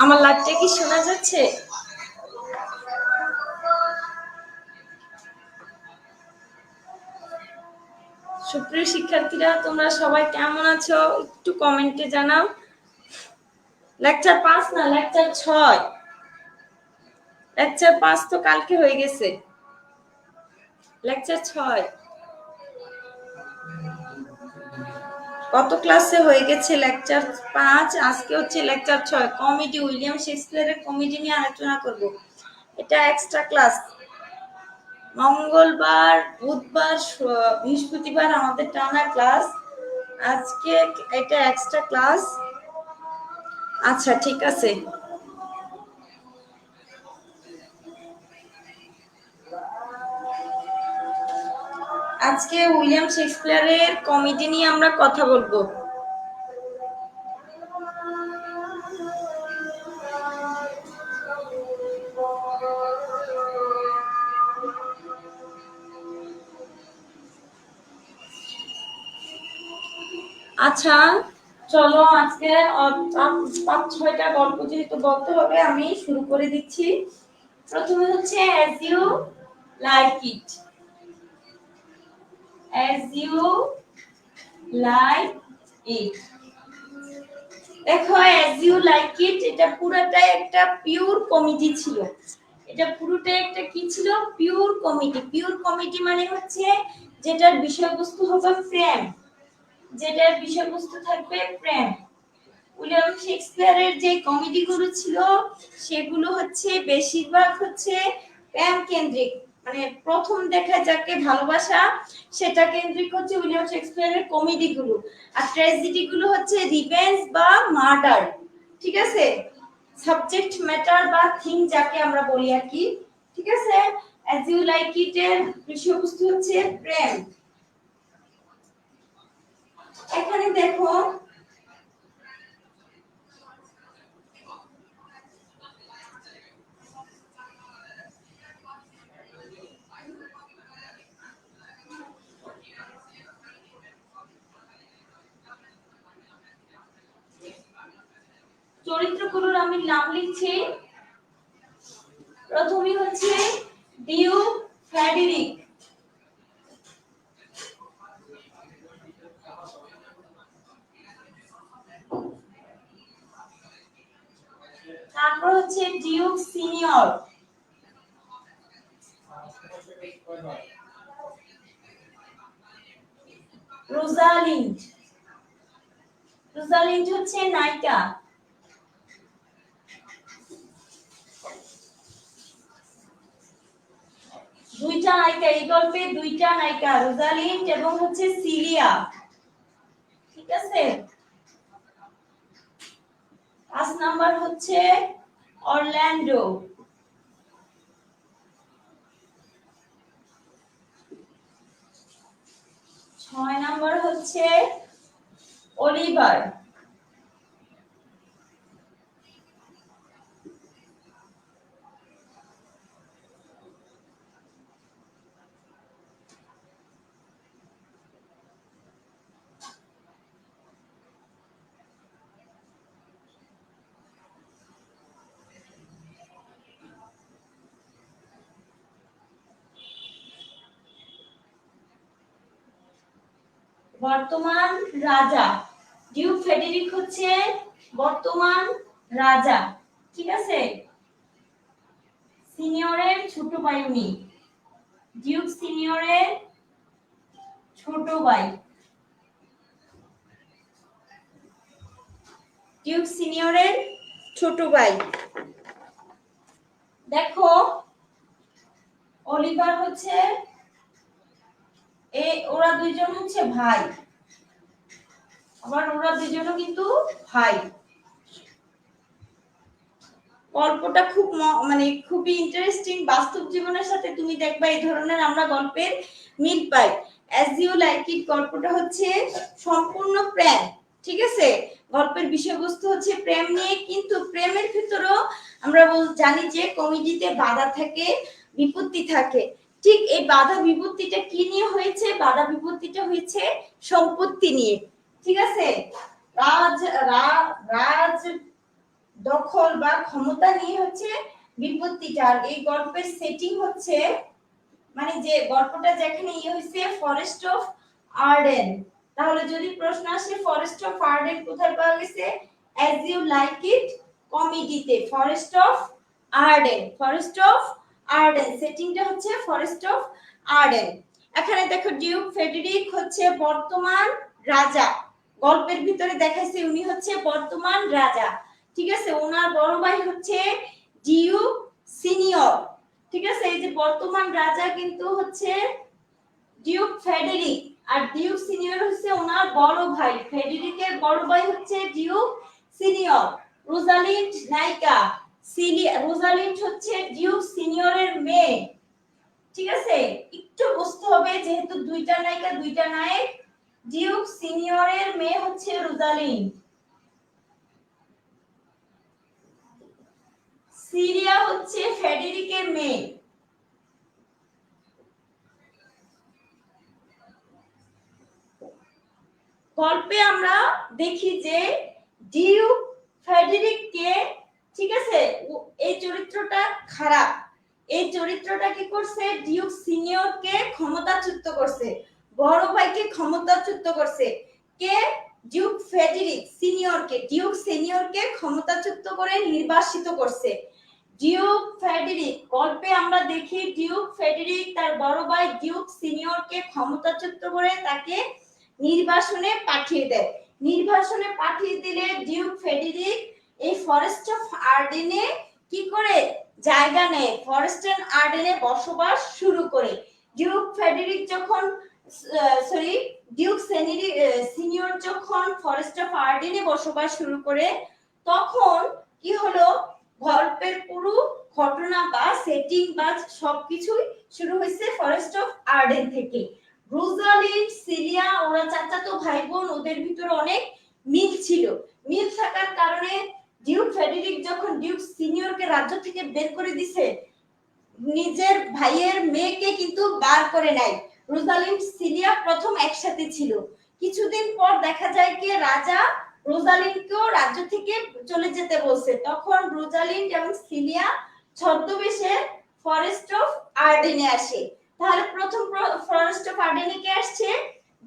আমার লাইভটা কি শোনা যাচ্ছে? সুপ্রিয় শিক্ষার্থীরা, তোমরা সবাই কেমন আছো একটু কমেন্টে জানাও। লেকচার 5 না, লেকচার 6। লেকচার 5 তো কালকে হয়ে গেছে, লেকচার 6 কত ক্লাসে হয়ে গেছে। লেকচার 5, আজকে হচ্ছে লেকচার 6। কমেডি, উইলিয়াম শেক্সপিয়ারের কমেডি নিয়ে আলোচনা করব। এটা এক্সট্রা ক্লাস। মঙ্গলবার, বুধবার, বৃহস্পতিবার আমাদের টানা ক্লাস। আজকে এটা এক্সট্রা ক্লাস। আচ্ছা, ঠিক আছে। আজকে উইলিয়াম শেক্সপিয়ারের কমেডি নিয়ে আমরা কথা বলবো। আচ্ছা, চলো আজকে 5-6টা গল্প যেহেতু বলতে হবে, আমি শুরু করে দিচ্ছি। প্রথমে হচ্ছে as you like it, as you like it। দেখো, as you like it এটা পুরোটাই একটা পিওর কমেডি ছিল। এটা পুরোটাই একটা কি ছিল? Pure comedy. পিওর কমেডি মানে হচ্ছে যেটার বিষয়বস্তু হবে প্রেম, যেটার বিষয়বস্তু থাকবে প্রেম। উইলিয়াম শেক্সপিয়ারের যে কমেডিগুলো ছিল সেগুলো হচ্ছে বেশিরভাগ হচ্ছে প্রেম কেন্দ্রিক, মানে প্রথম দেখা যাকে ভালোবাসা সেটা কেন্দ্রিক হচ্ছে উইলিয়াম শেক্সপিয়ারের কমেডিগুলো। আর ট্র্যাজেডিগুলো হচ্ছে রিভেঞ্জ বা মার্ডার। ঠিক আছে, সাবজেক্ট ম্যাটার বা থিম যাকে আমরা বলি আর কি। ঠিক আছে, অ্যাজ ইউ লাইক ইট এর বিষয়বস্তু হচ্ছে প্রেম। এখানে দেখো, চরিত্রগুলোর আমি নাম লিখছি। প্রথমে হচ্ছে ডিউক ফ্রেডেরিক, তারপর হচ্ছে ডিউক সিনিয়র, রোজালিন্ড। রোজালিন্ড হচ্ছে নায়িকা। দুইটা নায়িকা এই গল্পে, দুইটা নায়িকা, রোজালিন্ড এবং হচ্ছে সিলিয়া। ঠিক আছে, 5 নাম্বার হচ্ছে অরল্যান্ডো। 6 নাম্বার হচ্ছে অলিভার। বর্তমান রাজা, ডিউক ফ্রেডেরিক হচ্ছে বর্তমান রাজা। ঠিক আছে, সিনিয়রের ছোট ভাই উনি, ডিউক সিনিয়রের ছোট ভাই। ডিউক সিনিয়রের ছোট ভাই। দেখো, অলিভার হচ্ছে ওরা দুইজন হচ্ছে ভাই, আবার ওরা দুইজনও কিন্তু ভাই। গল্পটা খুব মানে খুবই ইন্টারেস্টিং। বাস্তব জীবনের সাথে তুমি দেখবা এই ধরনের আমরা গল্পের মিল পাই। অ্যাজ ইউ লাইক ইট গল্পটা হচ্ছে সম্পূর্ণ প্রেম। ঠিক আছে, গল্পের বিষয়বস্তু হচ্ছে প্রেম নিয়ে, কিন্তু প্রেমের ভিতরেও আমরা জানি যে কমেডিতে বাধা থাকে, বিপত্তি থাকে। ঠিক এই বাধা বিপত্তিটা কি নিয়ে হয়েছে? বাধা বিপত্তিটা হয়েছে সম্পত্তি নিয়ে। ঠিক আছে, রাজ দখল বা ক্ষমতা নিয়ে হচ্ছে বিপত্তিটা। আর এই গল্পের সেটিং হচ্ছে মানে যে গল্পটা যেখানে হইছে ফরেস্ট অফ আর্ডেন। তাহলে যদি প্রশ্ন আসে ফরেস্ট অফ আর্ডেন কোথায় পাওয়া গেছে, অ্যাজ ইউ লাইক ইট কমেডিতে forest of Arden. Forest of Arden সেটিংটা হচ্ছে ফরেস্ট অফ আর্ডেন। এখানে দেখো ডিউক ফেডেরিক হচ্ছে বর্তমান রাজা। গল্পের ভিতরে দেখাইছে উনি হচ্ছে বর্তমান রাজা, ঠিক আছে। ওনার বড় ভাই হচ্ছে ডিউক সিনিয়র, ঠিক আছে। এই যে বর্তমান রাজা কিন্তু হচ্ছে ডিউক ফেডেরিক, আর ডিউক সিনিয়র হচ্ছে ওনার বড় ভাই। ফেডেরিকের বড় ভাই হচ্ছে ডিউক সিনিয়র। রোজালিন্ড নায়িকা, রোজালিন্ড হচ্ছে ডিউক সিনিয়রের মেয়ে, ঠিক আছে। একটু বুঝতে হবে যেহেতু দুইটা নায়িকা দুইটা নায়ক। ডিউক সিনিয়রের মেয়ে হচ্ছে রোজালিন্ড। সিরিয়া হচ্ছে ফেডেরিকের মেয়ে। গল্পে আমরা দেখি যে ডিউক ফেডেরিককে, ঠিক আছে, এই চরিত্রটা খারাপ। এই চরিত্রটা কি করছে, ডিউক সিনিয়রকে ক্ষমতাচ্যুত করছে, বড় ভাইকে ক্ষমতাচ্যুত করছে। কে, ডিউক ফেডেরিক সিনিয়রকে, ডিউক সিনিয়রকে ক্ষমতাচ্যুত করে নির্বাসিত করছে। ডিউক ফেডেরিক গল্পে আমরা দেখি ডিউক ফেডেরিক তার বড় ভাই ডিউক সিনিয়রকে ক্ষমতাচ্যুত করে তাকে নির্বাসনে পাঠিয়ে দেয়। নির্বাসনে পাঠিয়ে দিলে ডিউক ফেডেরিক এই ফরেস্ট অফ আর্ডেনে কি করে জায়গা নেয়, ফরেস্ট অফ আর্ডেনে বসবাস শুরু করে। ডিউক ফেডেরিক যখন ডিউক সিনিয়র যখন ফরেস্ট অফ আর্ডেনে বসবাস শুরু করে, তখন কি হলো, গল্পের পুরো ঘটনা বা সেটিং বা সবকিছুই শুরু হয়েছে ফরেস্ট অফ আর্ডেন থেকে। রোজালিন্ড, সিলিয়া ওরা চাচাতো ভাই বোন, ওদের ভিতরে অনেক মিল ছিল। মিল থাকার কারণে ডিউক ফেডেরিক যখন ডিউক সিনিয়রকে রাজ্য থেকে বের করে দিছে, নিজের ভাইয়ের মেয়েকে কিন্তু বার করে নাই। রোজালিন্ড সিলিয়া প্রথম একসাথে ছিল, কিছুদিন পর দেখা যায় কি রাজা রোজালিন্ডকেও রাজ্য থেকে চলে যেতে বলছে। তখন রোজালিন্ড এবং সিলিয়া ছদ্মবেশে ফরেস্ট অফ আর্ডেনে আসে। তাহলে প্রথম ফরেস্ট অফ আর্ডেনে কে আসছে,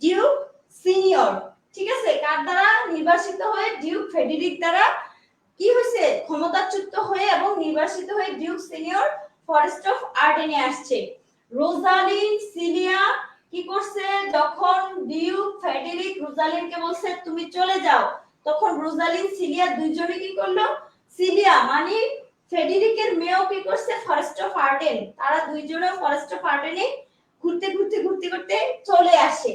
ডিউক সিনিয়র, ঠিক আছে। কার দ্বারা নির্বাসিত হয়ে, ডিউক ফেডেরিক দ্বারা কি হয়েছে, ক্ষমতাচ্যুত হয়ে এবং নির্বাসিত হয়ে ডিউক সিনিয়র ফরেস্ট অফ আর্ডেনে আসছে। রোজালিন্ড সিলিয়া কি করছে, যখন ডিউক ফেডেরিক রোজালিন্ডকে বলছে তুমি চলে যাও, তখন রোজালিন্ড সিলিয়া দুইজনে কি করলো, সিলিয়া মানে ফেডেরিকের মেয়েও কি করছে ফরেস্ট অফ আর্ডেন, তারা দুইজনে ফরেস্ট অফ আর্ডেনে ঘুরতে ঘুরতে ঘুরতে ঘুরতে চলে আসে।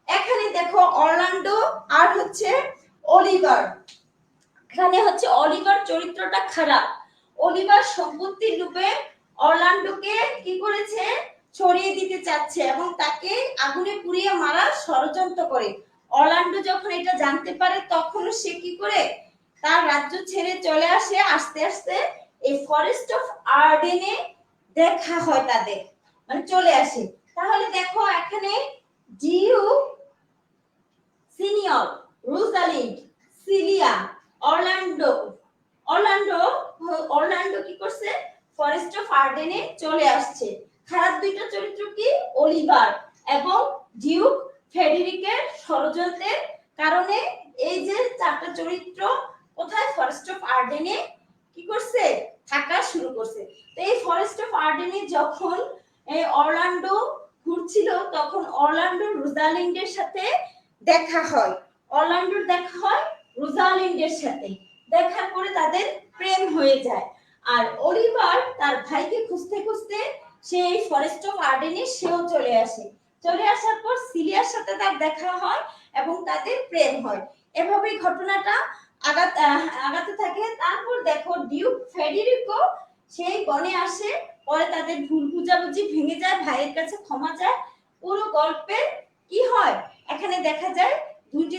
এখানে দেখো অরল্যান্ডো আর হচ্ছে অলিভার। এখানে হচ্ছে অলিভার চরিত্রটা খারাপ। অলিভার সম্পত্তির লোভে অরল্যান্ডোকে কি করেছে, ছড়িয়ে দিতে চাচ্ছে এবং তাকে আগুনে পুড়িয়ে মারার ষড়যন্ত্র করে। অরল্যান্ডো যখন এটা জানতে পারে, তখন সে কি করে, তার রাজ্য ছেড়ে চলে আসে। আস্তে আস্তে এই ফরেস্ট অফ আর্ডেনে দেখা হয় তাদের, মানে চলে আসে। তাহলে দেখো এখানে Duke Senior, Rosalind, Celia, Orlando Orlando কি করছে, ফরেস্ট অফ আর্ডেনে চলে আসছে। খারাপ দুইটা চরিত্র কি, অলিভার এবং ডিউক ফেডেরিকের ষড়যন্ত্রের কারণে এই যে চারটা চরিত্র কোথায়, ফরেস্ট অফ আর্ডেনে কি করছে, থাকা শুরু করছে। তো এই ফরেস্ট অফ আর্ডেনে যখন এই অরল্যান্ডো ঘুরছিল, তখন অরল্যান্ডো রোজালিন্ডের সাথে দেখা হয়। অরল্যান্ডোর দেখা হয় রোজালিন্ডের সাথে, দেখার পরে তাদের প্রেম হয়ে যায়। আর অলিভার তার ভাইকে খুঁজতে খুঁজতে সেই ফরেস্ট অফ আর্ডেনে সেও চলে আসে। চলে আসার পর সিলিয়ার সাথে তার দেখা হয় এবং তাদের প্রেম হয়। এভাবেই ঘটনাটা আগাতে থাকে। তারপর দেখো ডিউক ফেডেরিকো সেই বনে আসে, পরে তাদের ভুল বুঝাবুঝি ভেঙে যায়, ভাইয়ের কাছে ক্ষমা চায়। পুরো গল্পে কি হয়, এখানে দেখা যায়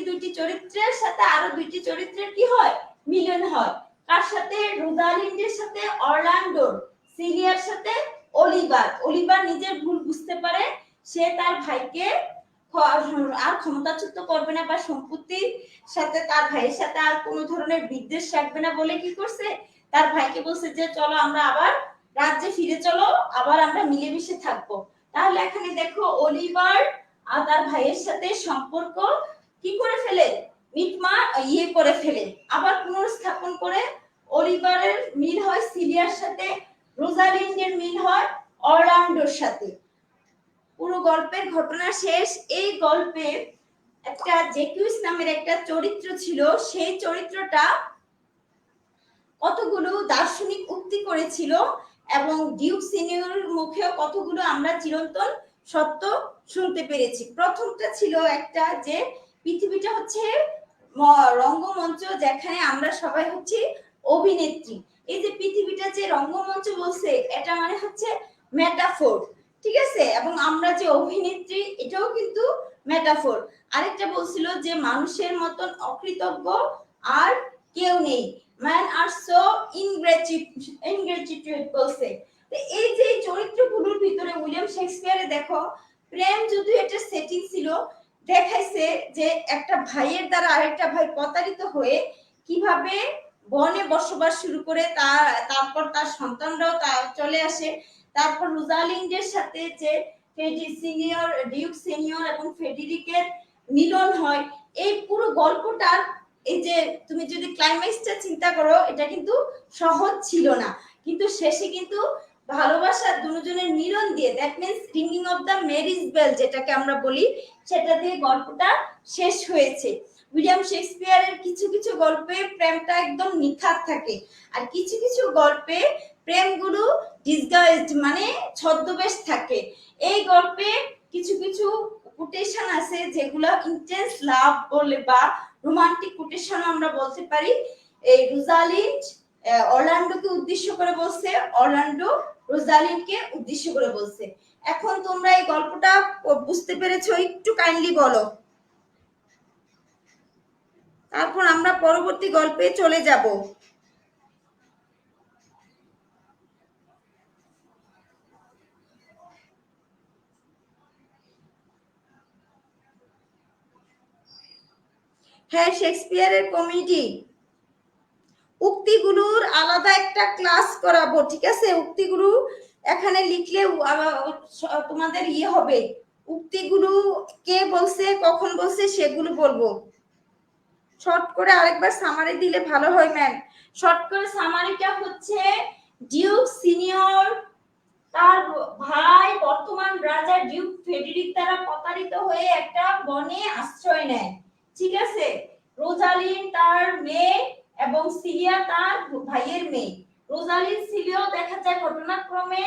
দুইটি চরিত্রের সাথে আরো দুইটি চরিত্রের কি হয়, মিলন হয়। কার সাথে, রোজালিন্ডের সাথে অরল্যান্ডোর, সিলিয়ার সাথে অলিভার। অলিভার নিজের ভুল বুঝতে পারে, সে তার ভাইকে আর ক্ষমতাচ্যুত করবে না বা সম্পত্তির সাথে তার ভাইয়ের সাথে আর কোনো ধরনের বিদ্বেষ রাখবে না বলে কি করছে, তার ভাইকে বলছে যে চলো আমরা আবার রাজ্যে ফিরে চলো, আবার আমরা মিলেমিশে থাকবো। তাহলে এখানে দেখো অলিভার আর তার ভাইয়ের সাথে সম্পর্ক কি করে ফেলে, মিটমা ইয়ে করে ফেলে, আবার পুনর্স্থাপন করে। অলিভারের মিল হয় সিলিয়ার সাথে, রোজালিন্ডের মিল হয় অরল্যান্ডোর সাথে। পুরো গল্পের ঘটনা শেষ। এই গল্পে একটা জেকিউস নামের একটা চরিত্র ছিল, সেই চরিত্রটা কতগুলো দার্শনিক উক্তি করেছিল এবং ডিউক সিনিয়র মুখেও কতগুলো আমরা চিরন্তন সত্য শুনতে পেরেছি। প্রথমটা ছিল একটা যে পৃথিবীটা হচ্ছে রঙ্গমঞ্চ, যেখানে আমরা সবাই হচ্ছে অভিনেত্রী। এই যে পৃথিবীটা যে রঙ্গমঞ্চ বলছে, এটা মানে হচ্ছে মেটাফোর, ঠিক আছে, এবং আমরা যে অভিনেত্রী এটাও কিন্তু মেটাফোর। আরেকটা বলছিল যে মানুষের মতন অকৃতজ্ঞ আর কেউ নেই, ম্যান আর সো ইনগ্রেটিটিউড বলছে। এই যে চরিত্রগুলোর ভিতরে উইলিয়াম শেক্সপিয়ারে দেখো প্রেম যদিও এটা সেটিং ছিল, দেখাইছে যে একটা ভাইয়ের দ্বারা আরেকটা ভাই প্রতারিত হয়ে কিভাবে বনে বসবাস শুরু করে, তারপর তার সন্তানরাও চলে আসে। তারপর রোজালিন্ডের সাথে যে ডিউক সিনিয়র এবং ফেডেরিকের মিলন হয়। এই পুরো গল্পটার এই যে তুমি যদি ক্লাইম্যাক্সটা চিন্তা করো, এটা কিন্তু সহজ ছিল না, কিন্তু শেষে কিন্তু ভালোবাসার দুজনের মিলন দিয়ে, দ্যাট মিন্স রিংিং অফ দ্য ম্যারেজ বেল যেটাকে আমরা বলি, সেটা দিয়ে গল্পটা শেষ হয়েছে। উইলিয়াম শেক্সপিয়ারের কিছু কিছু গল্পে প্রেমটা একদম নিখাত থাকে, আর কিছু কিছু গল্পে প্রেমগুলো ডিসগাইজড মানে ছদ্মবেশ থাকে। এই গল্পে কিছু কিছু কোটেশন আছে যেগুলো ইন্টেন্স লাভ বলে বা রোমান্টিক কোটেশন আমরা বলতে পারি। এই রোজালিন্ড অরল্যান্ডোকে উদ্দেশ্য করে বলছে, অরল্যান্ডো রোজালিন্ডকে উদ্দেশ্য করে বলছে। এখন তোমরা এই গল্পটা বুঝতে পেরেছো? একটু কাইন্ডলি বলো, তারপর আমরা পরবর্তী গল্পে চলে যাব। হ্যাঁ, শেক্সপিয়ারের কমেডি উক্তিগুলোর আলাদা একটা ক্লাস করাবো, ঠিক আছে? উক্তিগুলো এখানে লিখলে তোমাদের ইয়ে হবে, উক্তিগুলো কে বলছে কখন বলছে সেগুলো বলবো। শর্ট করে আরেকবার সামারি দিলে ভালো হয় ম্যাম। শর্ট করে সামারিটা হচ্ছে ডিউক সিনিয়র তার ভাই বর্তমান রাজা ডিউক ফেডেরিক দ্বারা প্রতারিত হয়ে একটা বনে আশ্রয় নেয়, ঠিক আছে। রোজালিন তার মেয়ে এবং সিলিয়া তার ভাইয়ের মেয়ে। রোজালিন সিলিয়াও দেখা যায় ঘটনাক্রমে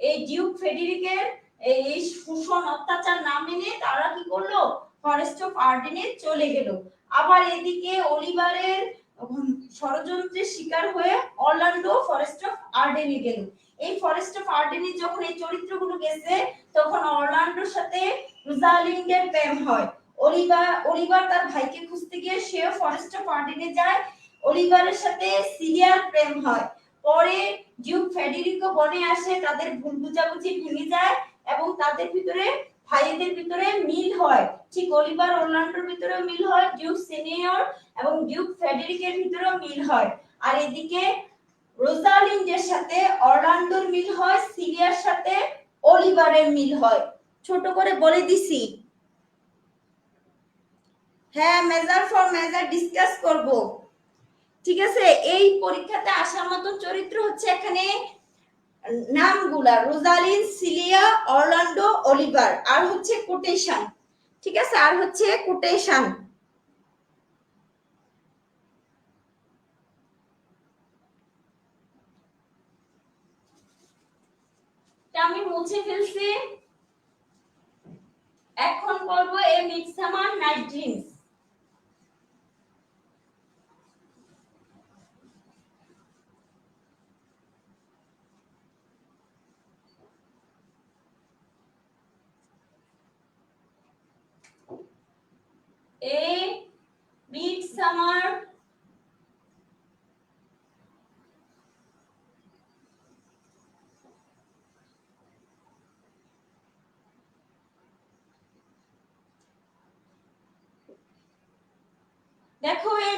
এই ডিউক ফেডেরিকের এই শোষণ অত্যাচার না মেনে তারা কি করলো, ফরেস্ট অফ আর্ডেনে চলে গেল। আবার এদিকে অলিভারের ষড়যন্ত্রের শিকার হয়ে অরল্যান্ডো ফরেস্ট অফ আর্ডেনে গেল। এই ফরেস্ট অফ আর্ডেনে যখন এই চরিত্রগুলো গেছে, তখন অরল্যান্ডোর সাথে রোজালিন্ডের প্রেম হয়। অলিভার তার ভাইকে খুঁজতে গিয়ে সেও ফরেস্ট অফ আর্ডেনে যায়। অলিভারের সাথে সিলিয়ার প্রেম হয়। পরে ডিউক ফেডেরিকো বনে আসে, তাদের ভুল বুঝাবুঝি ভেঙে যায় এবং তাদের ভিতরে ভাইদের ভিতরে মিল হয়। ঠিক অলিভার অরল্যান্ডোর ভিতরে মিল হয়, ডিউক সিনিয়র এবং ডিউক ফেডেরিকের ভিতরেও মিল হয়। আর এদিকে রোজালিন্ডের সাথে অরল্যান্ডোর মিল হয়, সিলিয়ার সাথে অলিভারের মিল হয়। ছোট করে বলে দিছি। হ্যাঁ, মেজার ফর মেজার ডিসকাস করব, ঠিক আছে। এই পরীক্ষাতে আসার মতন চরিত্র হচ্ছে এখানে নামগুলা রোজালিন, সিলিয়া, অরল্যান্ডো, অলিভার, আর হচ্ছে কোটেশন, ঠিক আছে, আর হচ্ছে কোটেশন। আমি মুছে ফেলছি। এখন বলবো a midsummer night dreams. A midsummer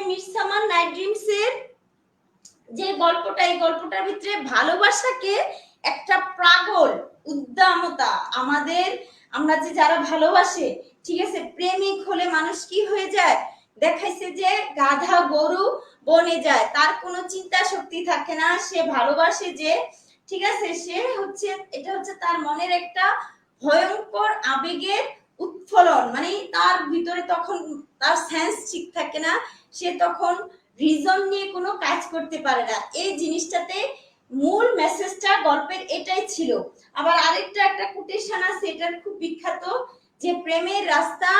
midsummer night dreams এর যে গল্পটা, এই গল্পটার ভিতরে ভালোবাসাকে একটা পাগল উদ্দামতা, আমরা যে যারা ভালোবাসে, ঠিক আছে, প্রেমিক হলে মানুষ কি হয়ে যায়, দেখাইছে যে গাধা গরু বনে যায়, তার কোনো চিন্তা শক্তি থাকে না, সে ভালোবাসে যে, ঠিক আছে, সে হচ্ছে, এটা হচ্ছে তার মনের একটা ভয়ঙ্কর আবেগের উৎফলন, মানে তার ভিতরে তখন তার সেন্স ঠিক থাকে না, সে তখন রিজন নিয়ে কোনো কাজ করতে পারে না। এই জিনিসটাতে মূল মেসেজটা গল্পের এটাই ছিল। আবার আরেকটা একটা কোটেশন আছে, এটা খুব বিখ্যাত, যে প্রেমের রাস্তা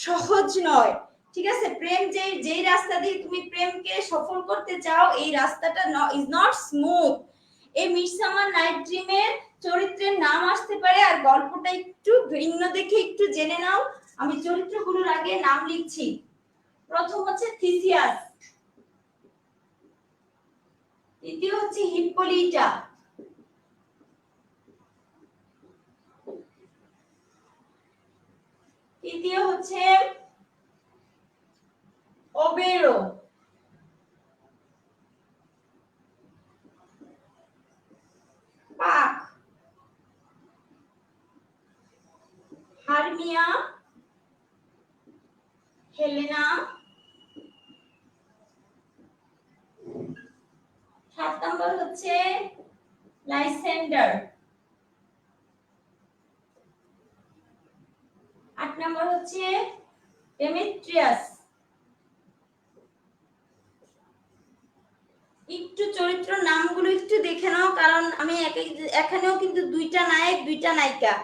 সহজ নয়, ঠিক আছে, প্রেম যেই রাস্তা দিয়ে তুমি প্রেমকে সফল করতে চাও, এই রাস্তাটা ইজ নট স্মুথ। এই মিডসামার নাইট ড্রিমের চরিত্রের নাম আসতে পারে, আর গল্পটা একটু ভিন্ন দেখে একটু জেনে নাও। আমি চরিত্রগুলোর আগে নাম লিখছি। প্রথম হচ্ছে থিসিয়াস, দ্বিতীয় হচ্ছে হিপ্পোলিটা, তৃতীয় হচ্ছে ওবেরো, পাক, হারমিয়া, হেলেনা, 7 নম্বর হচ্ছে লাইসেন্ডার, 8 নম্বর হচ্ছে ডেমেট্রিয়াস। একটু চরিত্র নামগুলো একটু দেখে নাও, কারণ আমি এখানেও কিন্তু দুইটা নায়ক দুইটা নায়িকা।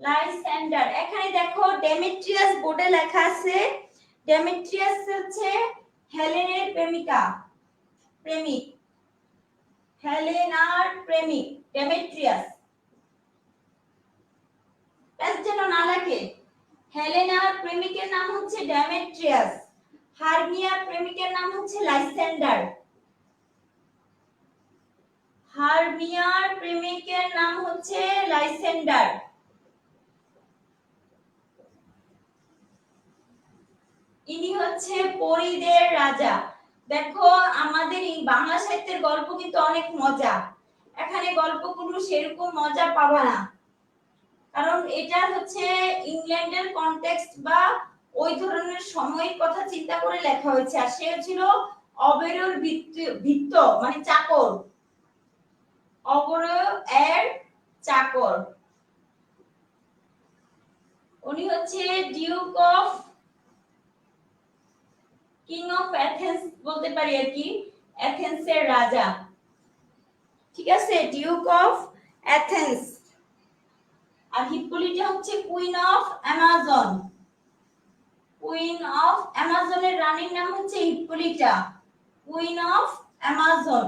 লাইসেন্ডার, এখানে দেখো ডেমেট্রিয়াস বোর্ডে লেখা আছে, ডেমেট্রিয়াস হচ্ছে হেলেনের প্রেমিক, হেলেনার প্রেমিক ডেমেট্রিয়াস, যেন না লেখে। হেলেনার প্রেমিকের নাম হচ্ছে ডেমেট্রিয়াস, হারমিয়ার প্রেমিকের নাম হচ্ছে লাইসেন্ডার, হারমিয়ার প্রেমিকের নাম হচ্ছে লাইসেন্ডার। ইনি হচ্ছে পরীদের রাজা। দেখো আমাদের এই বাংলা সাহিত্যের গল্প কিন্তু অনেক মজা, এখানে গল্পগুলো সেরকম মজা পাবা না, কারণ এটা হচ্ছে ইংল্যান্ডের কনটেক্সট বা ওই ধরনের সময়ের কথা চিন্তা করে লেখা হয়েছে। আর সে ছিল অবেরোর ভৃত্য মানে চাকর, অবেরো এর চাকর। উনি হচ্ছে duke of king of Athens বলতে পারি আর কি, অ্যাথেন্সের রাজা, ঠিক আছে, ডিউক অফ অ্যাথেন্স। আর হিপ্পোলিটা হচ্ছে queen of Amazon, queen of অ্যামাজনের রানীর নাম হচ্ছে হিপ্পোলিটা, কুইন অফ অ্যামাজন।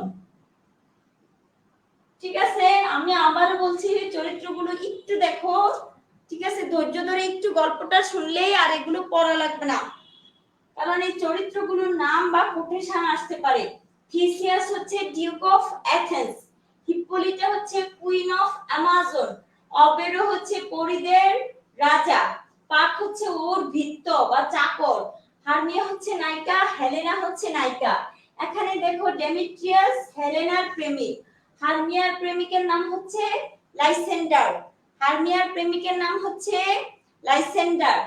ঠিক আছে, আমি আবারও বলছি চরিত্রগুলো একটু দেখো, ঠিক আছে, ধৈর্য ধরে একটু গল্পটা শুনলেই আর এগুলো পড়া লাগবে না, কারণ এই চরিত্রগুলোর নাম বা কোটেশন আসতে পারে। থিসিয়াস হচ্ছে ডিউক অফ অ্যাথেন্স, হিপ্পোলিটা হচ্ছে কুইন অফ অ্যামাজন, অবেরো হচ্ছে পরীদের রাজা, পাক হচ্ছে ওর ভৃত্য বা চাকর, হারমিয়া হচ্ছে নায়িকা, হেলেনা হচ্ছে নায়িকা। এখানে দেখো ডেমিট্রিয়াস হেলেনার প্রেমিক, হারমিয়ার প্রেমিকের নাম হচ্ছে লাইসেন্ডার, হারমিয়ার প্রেমিকের নাম হচ্ছে লাইসেন্ডার।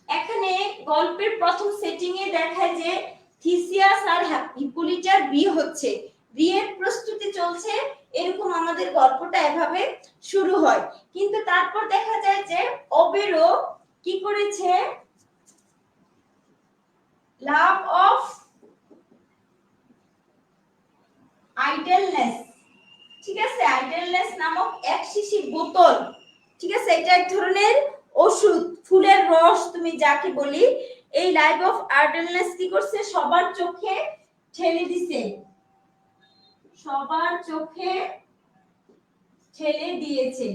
এখানে গল্পের প্রথম সেটিং এ দেখায় যে থিসিয়াস আর হিপ্পোলিটার বিয়ে হচ্ছে, বিয়ের প্রস্তুতি চলছে, এরকম আমাদের গল্পটা এভাবে শুরু হয়। কিন্তু তারপর দেখা যায় যে ওবেরো কি করেছে, লাভ অফ আইডলনেস, ঠিক আছে, আইডলনেস নামক এক শিশি বোতল, ঠিক আছে, এটা এক ধরনের ওষুধ, ফুলের রস তুমি যাকে বলি, এই লাইফ অফ আইডলনেস কি করছে, সবার চোখে ঠেলে দিছে, সবার চোখে ঠেলে দিয়েছে।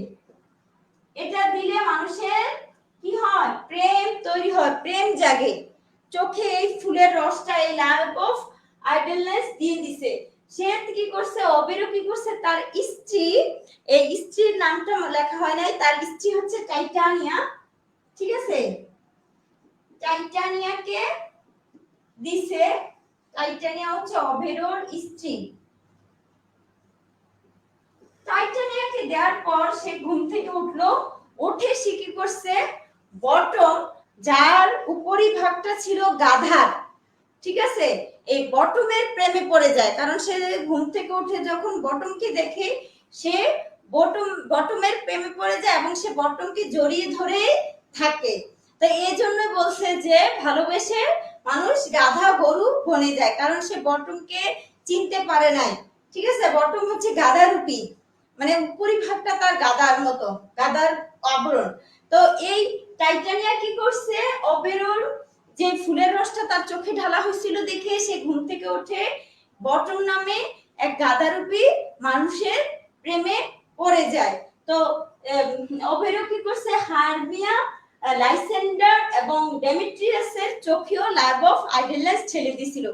এটা দিলে মানুষের কি হয়, প্রেম তৈরি হয়, প্রেম জাগে, চোখে এই ফুলের রসটা, এই লাইফ অফ আইডলনেস দিয়ে দিছে। সে কি করছে, অবেরো কি করছে, তার স্ত্রী, এই স্ত্রীর নামটা লেখা হয় নাই, তার স্ত্রী হচ্ছে টাইটানিয়া, ঠিক আছে, টাইটানিয়াকে দিছে, টাইটানিয়া হচ্ছে অবেরোর স্ত্রী। টাইটানিয়াকে দেওয়ার পর সে ঘুম থেকে উঠলো, উঠে সে কি করছে, বটম, যার উপরি ভাগটা ছিল গাধার, ঠিক আছে, এই বটমের প্রেমে পড়ে যায়। কারণ সে ঘুম থেকে উঠে যখন বটমকে দেখে, সে বটমের প্রেমে পড়ে যায় এবং সে বটমকে জড়িয়ে ধরে থাকে। তো এই জন্য বলছে যে ভালোবেসে মানুষ গাধা গরু বনে যায়, কারণ সে বটমকে চিনতে পারে নাই, ঠিক আছে। বটম হচ্ছে গাধা রূপী, মানে উপরি ভাগটা তার গাদার মতো, গাদার আবরণ। তো এই টাইটানিয়া কি করছে, অবেরোর যে ফুলের রসটা তার চোখে ঢালা হয়েছিল দেখে সে ঘুম থেকে উঠে বটম নামে এক গাদারূপী মানুষের প্রেমে পড়ে যায়। তো অবেরো কি করছে, হারমিয়া, লাইসেন্ডার এবং ডেমিট্রিয়াসের চোখেও লাভ অফ আইডলনেস ছেড়ে দিছিল।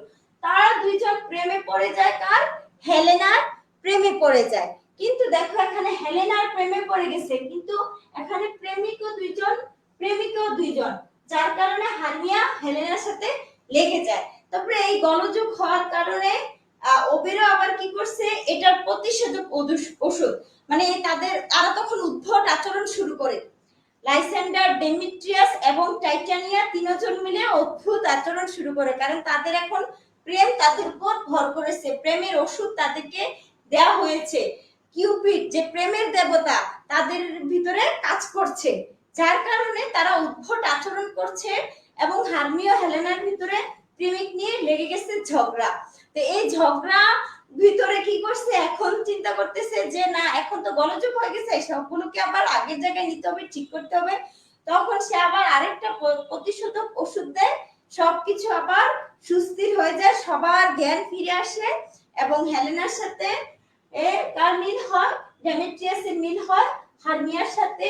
তারা দুইজন প্রেমে পড়ে যায়, কার, হেলেনার প্রেমে পড়ে যায়। কিন্তু দেখো এখানে হেলেনার প্রেমে পড়ে গেছে, কিন্তু এখানে প্রেমিকও দুইজন, প্রেমিকও দুইজন, যার কারণে হারমিয়া হেলেনার সাথে লেগে যায়। তারপরে এই গলযোগ হওয়ার কারণে ওবেরো আবার কি করছে, এটার প্রতিষেধক ওষুধ, মানে তারা তখন উদ্ভট আচরণ শুরু করে। লাইসেন্ডার, ডেমিট্রিয়াস এবং টাইটানিয়া তিনজন মিলে অদ্ভুত আচরণ শুরু করে, কারণ তাদের এখন প্রেম তাদের উপর ভর করেছে, প্রেমের ওষুধ তাদেরকে দেওয়া হয়েছে। কিউপিড যে প্রেমের দেবতা তাদের ভিতরে কাজ করছে, যার কারণে তারা উদ্ভট আচরণ করছে এবং হারমিও হেলেনার ভিতরে প্রেমিক নিয়ে লেগে গেছে ঝগড়া। তো এই ঝগড়া ভিতরে কি করছে, এখন চিন্তা করতেছে যে না, এখন তো গলযোগ হয়ে গেছে, সবগুলোকে আবার আগের জায়গায় নিতে হবে, ঠিক করতে হবে। তখন সে আবার আরেকটা প্রতিষেধক ওষুধ দেয়, সবকিছু আবার সুস্থির হয়ে যায়, সবার জ্ঞান ফিরে আসে এবং হেলেনার সাথে কার মিল হয়, ডেমেট্রিয়াসের মিল হয়, হারমিয়ার সাথে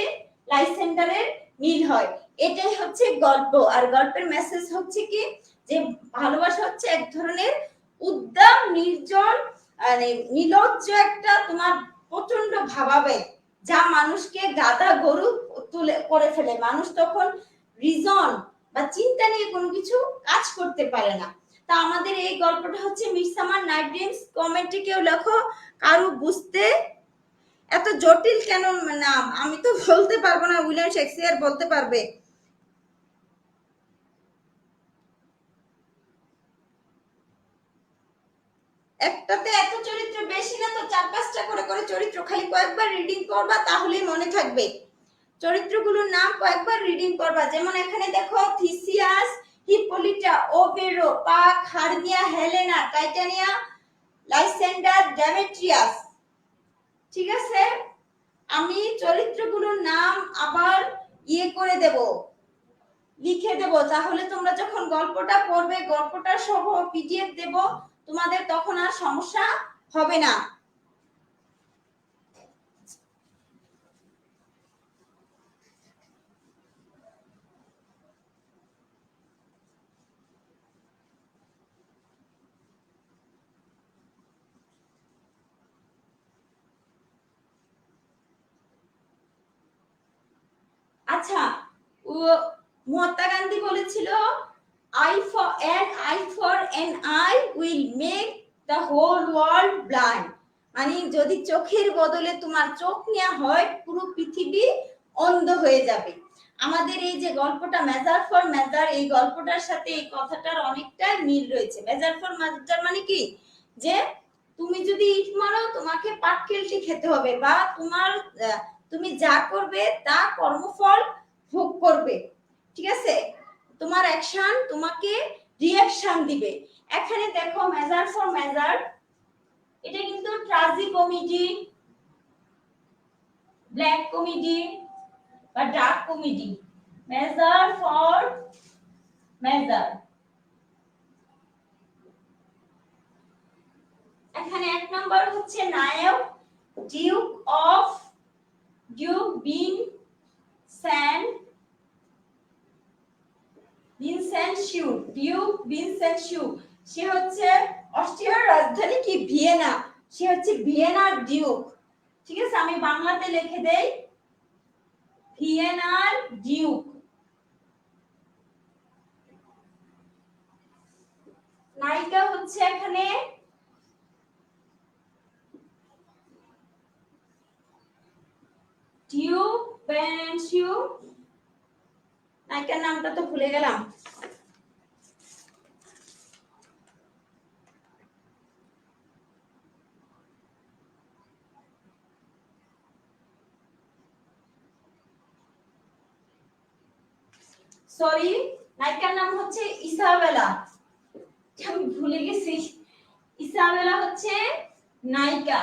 লাইসেন্ডারের মিল হয়। এটাই হচ্ছে গল্প। আর গল্পের মেসেজ হচ্ছে কি, যে ভালোবাসা হচ্ছে এক ধরনের উদ্দাম, নির্জন, মানে নির্লজ্জ একটা তোমার প্রচন্ড ভাবাবেগ, যা মানুষকে গাধা গরু তুলে করে ফেলে। মানুষ তখন রিজন বা চিন্তা নিয়ে কোনো কিছু কাজ করতে পারে না। তা আমাদের এই গল্পটা হচ্ছে মিডসামার নাইট ড্রিমস। কমেন্টে কেউ লেখো কারু বুঝতে এত জটিল কেন নাম, আমি তো বলতে পারবো না, উইলিয়াম শেক্সপিয়ার বলতে পারবে। একটাতে এত চরিত্র বেশি না তো, 4-5টা করে করে চরিত্র, খালি কয়েকবার রিডিং করবা তাহলেই মনে থাকবে। চরিত্রগুলোর নাম কয়েকবার রিডিং করবা। যেমন এখানে দেখো, থিসিয়াস, হিপোলিটা, ওবেরো, পাক, হারমিয়া, হেলেনা, টাইটানিয়া, লাইসেন্ডার, ডেমেট্রিয়াস, ঠিক আছে। আমি চরিত্রগুলোর নাম আবার করে দেব, লিখে দেব, তাহলে তোমরা যখন গল্পটা পড়বে, গল্পটা সহ পিডিএফ দেব, তোমাদের তখন আর সমস্যা হবে না। আচ্ছা, মহাত্মা গান্ধী বলেছিল, eye for an eye will make the whole world blind, মানে যদি চোখের বদলে তোমার চোখ নেওয়া হয়, পুরো পৃথিবী অন্ধ হয়ে যাবে। আমাদের এই যে গল্পটা মেজার ফর মেজার, এই গল্পটার সাথে এই কথাটার অনেকটা মিল রয়েছে। মেজার ফর মেজার মানে কি, যে তুমি যদি ইট মারো, তোমাকে পাটকেলটি খেতে হবে, বা তুমি যা করবে তা কর্মফল ভোগ করবে, ঠিক আছে। তোমার অ্যাকশন তোমাকে রিঅ্যাকশন দিবে। এখানে দেখো মেজার ফর মেজার, এটা কিন্তু ট্র্যাজি কমেডি, ব্ল্যাক কমেডি বা dark comedy. Measure for measure, এখানে এক নম্বর হচ্ছে নায়ক ডিউক ভিনসেন্ট শু। ডিউক ভিনসেন্ট শু, সে হচ্ছে অস্ট্রিয়ার রাজধানী কি, ভিয়েনা। সে হচ্ছে ভিয়েনার ডিউক। ঠিক আছে, আমি বাংলাতে লিখে দেই, ভিয়েনার ডিউক। নায়িকা হচ্ছে এখানে ডিউক বেনশিউ। নায়িকার নামটা তো ভুলে গেলাম। সরি, নায়িকার নাম হচ্ছে ইসাবেলা। আমি ভুলে গেছি, ইসাবেলা হচ্ছে নায়িকা।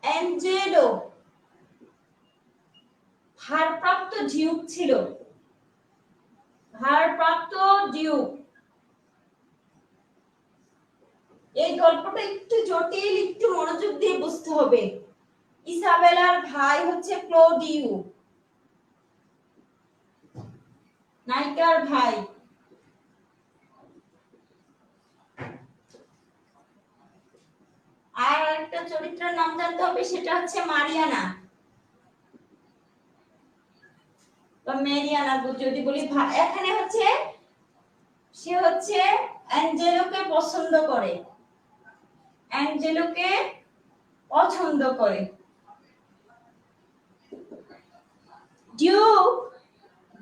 অ্যাঞ্জেলো ভারপ্রাপ্ত ডিউক ছিল, ভারপ্রাপ্ত ডিউক। এই গল্পটা একটু জটিল, একটু মনোযোগ দিয়ে বুঝতে হবে। ইসাবেলার ভাই হচ্ছে ক্লডিউ, নায়িকার ভাই। আর একটা চরিত্রের নাম জানতে হবে, সেটা হচ্ছে মারিয়ানা বা মেরিয়ানা যদি বলি। এখানে হচ্ছে সে হচ্ছে অ্যাঞ্জেলোকে পছন্দ করে, অ্যাঞ্জেলোকে পছন্দ করে। ডিউক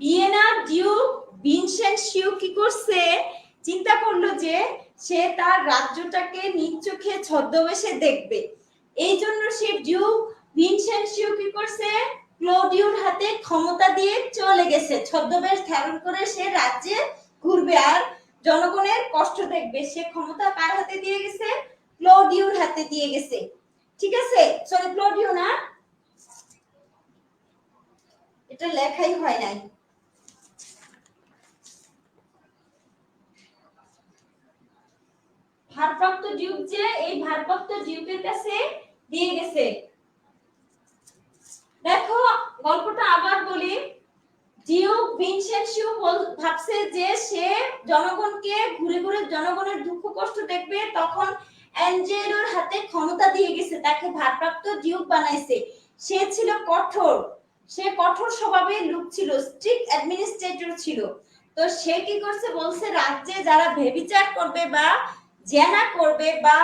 ভিয়েনা ডিউক ভিনসেন্সিও কি করছে, চিন্তা করলো যে সে তার রাজ্যটাকে নিজ চোখে ছদ্মবেশে দেখবে। এই জন্য সে ডিউক ভিনসেন্সিও কি করছে, ক্লডিওর হাতে ক্ষমতা দিয়ে চলে গেছে। ছদ্মবেশ ধারণ করে সে রাজ্যে ঘুরবে আর জনগণের কষ্ট দেখবে। সে ক্ষমতা কার হাতে দিয়ে গেছে, ক্লডিওর হাতে দিয়ে গেছে। ঠিক আছে, সরি ক্লডিও না, এটা লেখাই হয় নাই। ভারপ্রাপ্ত ডিউক যে এই ভারপ্রাপ্ত ডিউকের কাছে দিয়ে গেছে। দেখো গল্পটা আবার বলি। ডিউক ভিনসেন্সিও ভাবছে যে সে জনগণকে ঘুরে ঘুরে জনগণের দুঃখ কষ্ট দেখবে, তখন অ্যাঞ্জেলোর হাতে ক্ষমতা দিয়ে গেছে, তাকে ভারপ্রাপ্ত ডিউক বানাইছে। সে ছিল কঠোর, সে কঠোর স্বভাবের লোক ছিল, স্ট্রিক্ট অ্যাডমিনিস্ট্রেটর ছিল। তো সে কি করছে, বলছে রাজ্যে যারা ব্যভিচার করবে বা জেনা করবে বা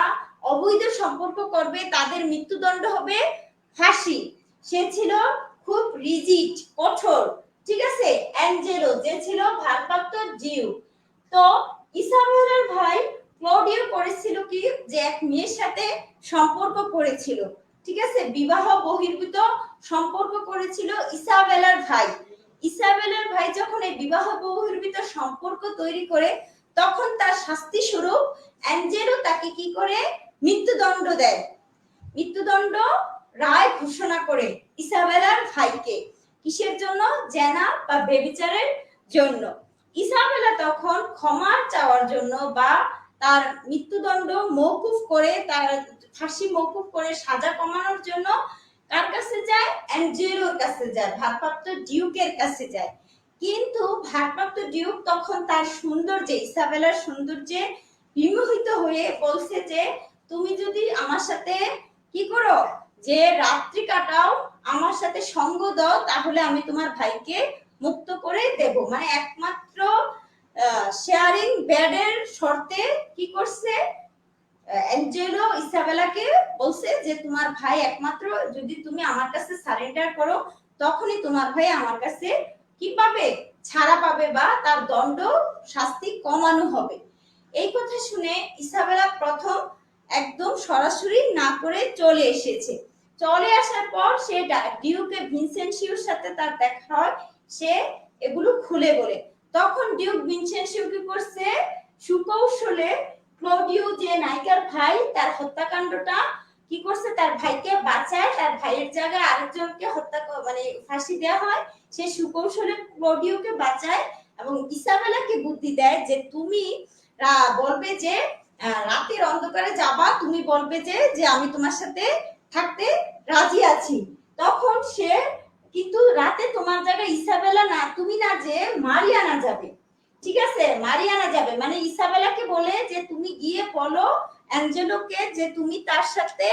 অবৈধ সম্পর্ক করবে তাদের মৃত্যুদণ্ড হবে ফাঁসি। সে ছিল খুব রিজিড, কঠোর। ঠিক আছে, অ্যাঞ্জেলো যে ছিল ভারপ্রাপ্ত ডিউক। তো ইসাবেলার ভাই ক্লডিও করেছিল কি, যে এক মেয়ের সাথে সম্পর্ক করেছিল। ঠিক আছে, বিবাহ বহির্ভূত সম্পর্ক করেছিল ইসাবেলার ভাই। ইসাবেলার ভাই যখন এই বিবাহ বহির্ভূত সম্পর্ক তৈরি করে, তখন তার শাস্তি স্বরূপ অ্যাঞ্জেলো তাকে কি করে, মৃত্যুদণ্ড দেয়। মৃত্যুদণ্ড রায় ঘোষণা করে ইসাবেলার ভাইকে। কিসের জন্য, জেনা বা ব্যভিচারের জন্য। ইসাবেলা তখন ক্ষমা চাওয়ার জন্য বা তার মৃত্যুদণ্ড মওকুফ করে, তার ফাঁসি মওকুফ করে সাজা কমানোর জন্য কার কাছে যায়, অ্যাঞ্জেলোর কাছে যায়, ভারপ্রাপ্ত ডিউকের কাছে যায়। কিন্তু ভারপ্রাপ্ত ডিউক তখন তার সৌন্দর্যে, ইসাবেলার সৌন্দর্যে বিমোহিত হয়ে বলছে যে তুমি যদি আমার সাথে কি করো, যে রাত্রি কাটাও, আমার সাথে সঙ্গ দাও, তাহলে আমি তোমার ভাইকে মুক্ত করে দেব। মানে একমাত্র শেয়ারিং বেডের শর্তে কি করছে, অ্যাঞ্জেলো ইসাবেলাকে বলছে যে তোমার ভাই একমাত্র যদি তুমি আমার কাছে সারেন্ডার করো, তখনই তোমার ভাই আমার কাছে কি পাবে, ছাড়া পাবে বা তার দণ্ড শাস্তি কমানো হবে। এই কথা শুনে ইসাবেলা প্রথম একদম সরাসরি না করে চলে এসেছে। চলে আসার পর সে ডিউকে ভিনসেন্সিওর সাথে তার দেখা হয়, সে এগুলো খুলে বলে। তখন ডিউক ভিনসেন্সিও কি করছে, সুকৌশলে ক্লডিও যে নায়িকার ভাই, তার হত্যাকাণ্ডটা কি করছে, তার ভাইকে বাঁচায়, তার ভাইয়ের জায়গায় আরেকজনকে হত্যা মানে ফাঁসি দেওয়া হয়। সে সুকৌশলে ক্লডিওকে বাঁচায় এবং ইসাবেলাকে বুদ্ধি দেয় যে তুমি বলবে যে রাতের অন্ধকারে যাবা, তুমি বলবে যে যে আমি তোমার সাথে থাকতে রাজি আছি। তখন সে কিন্তু রাতে তোমার জায়গায় ইসাবেলা না, তুমি না, যে মারিয়ানা যাবে। ঠিক আছে, মারিয়ানা যাবে, মানে ইসাবেলাকে বলে যে তুমি গিয়ে বলো অ্যাঞ্জেলোকে যে তুমি তার সাথে,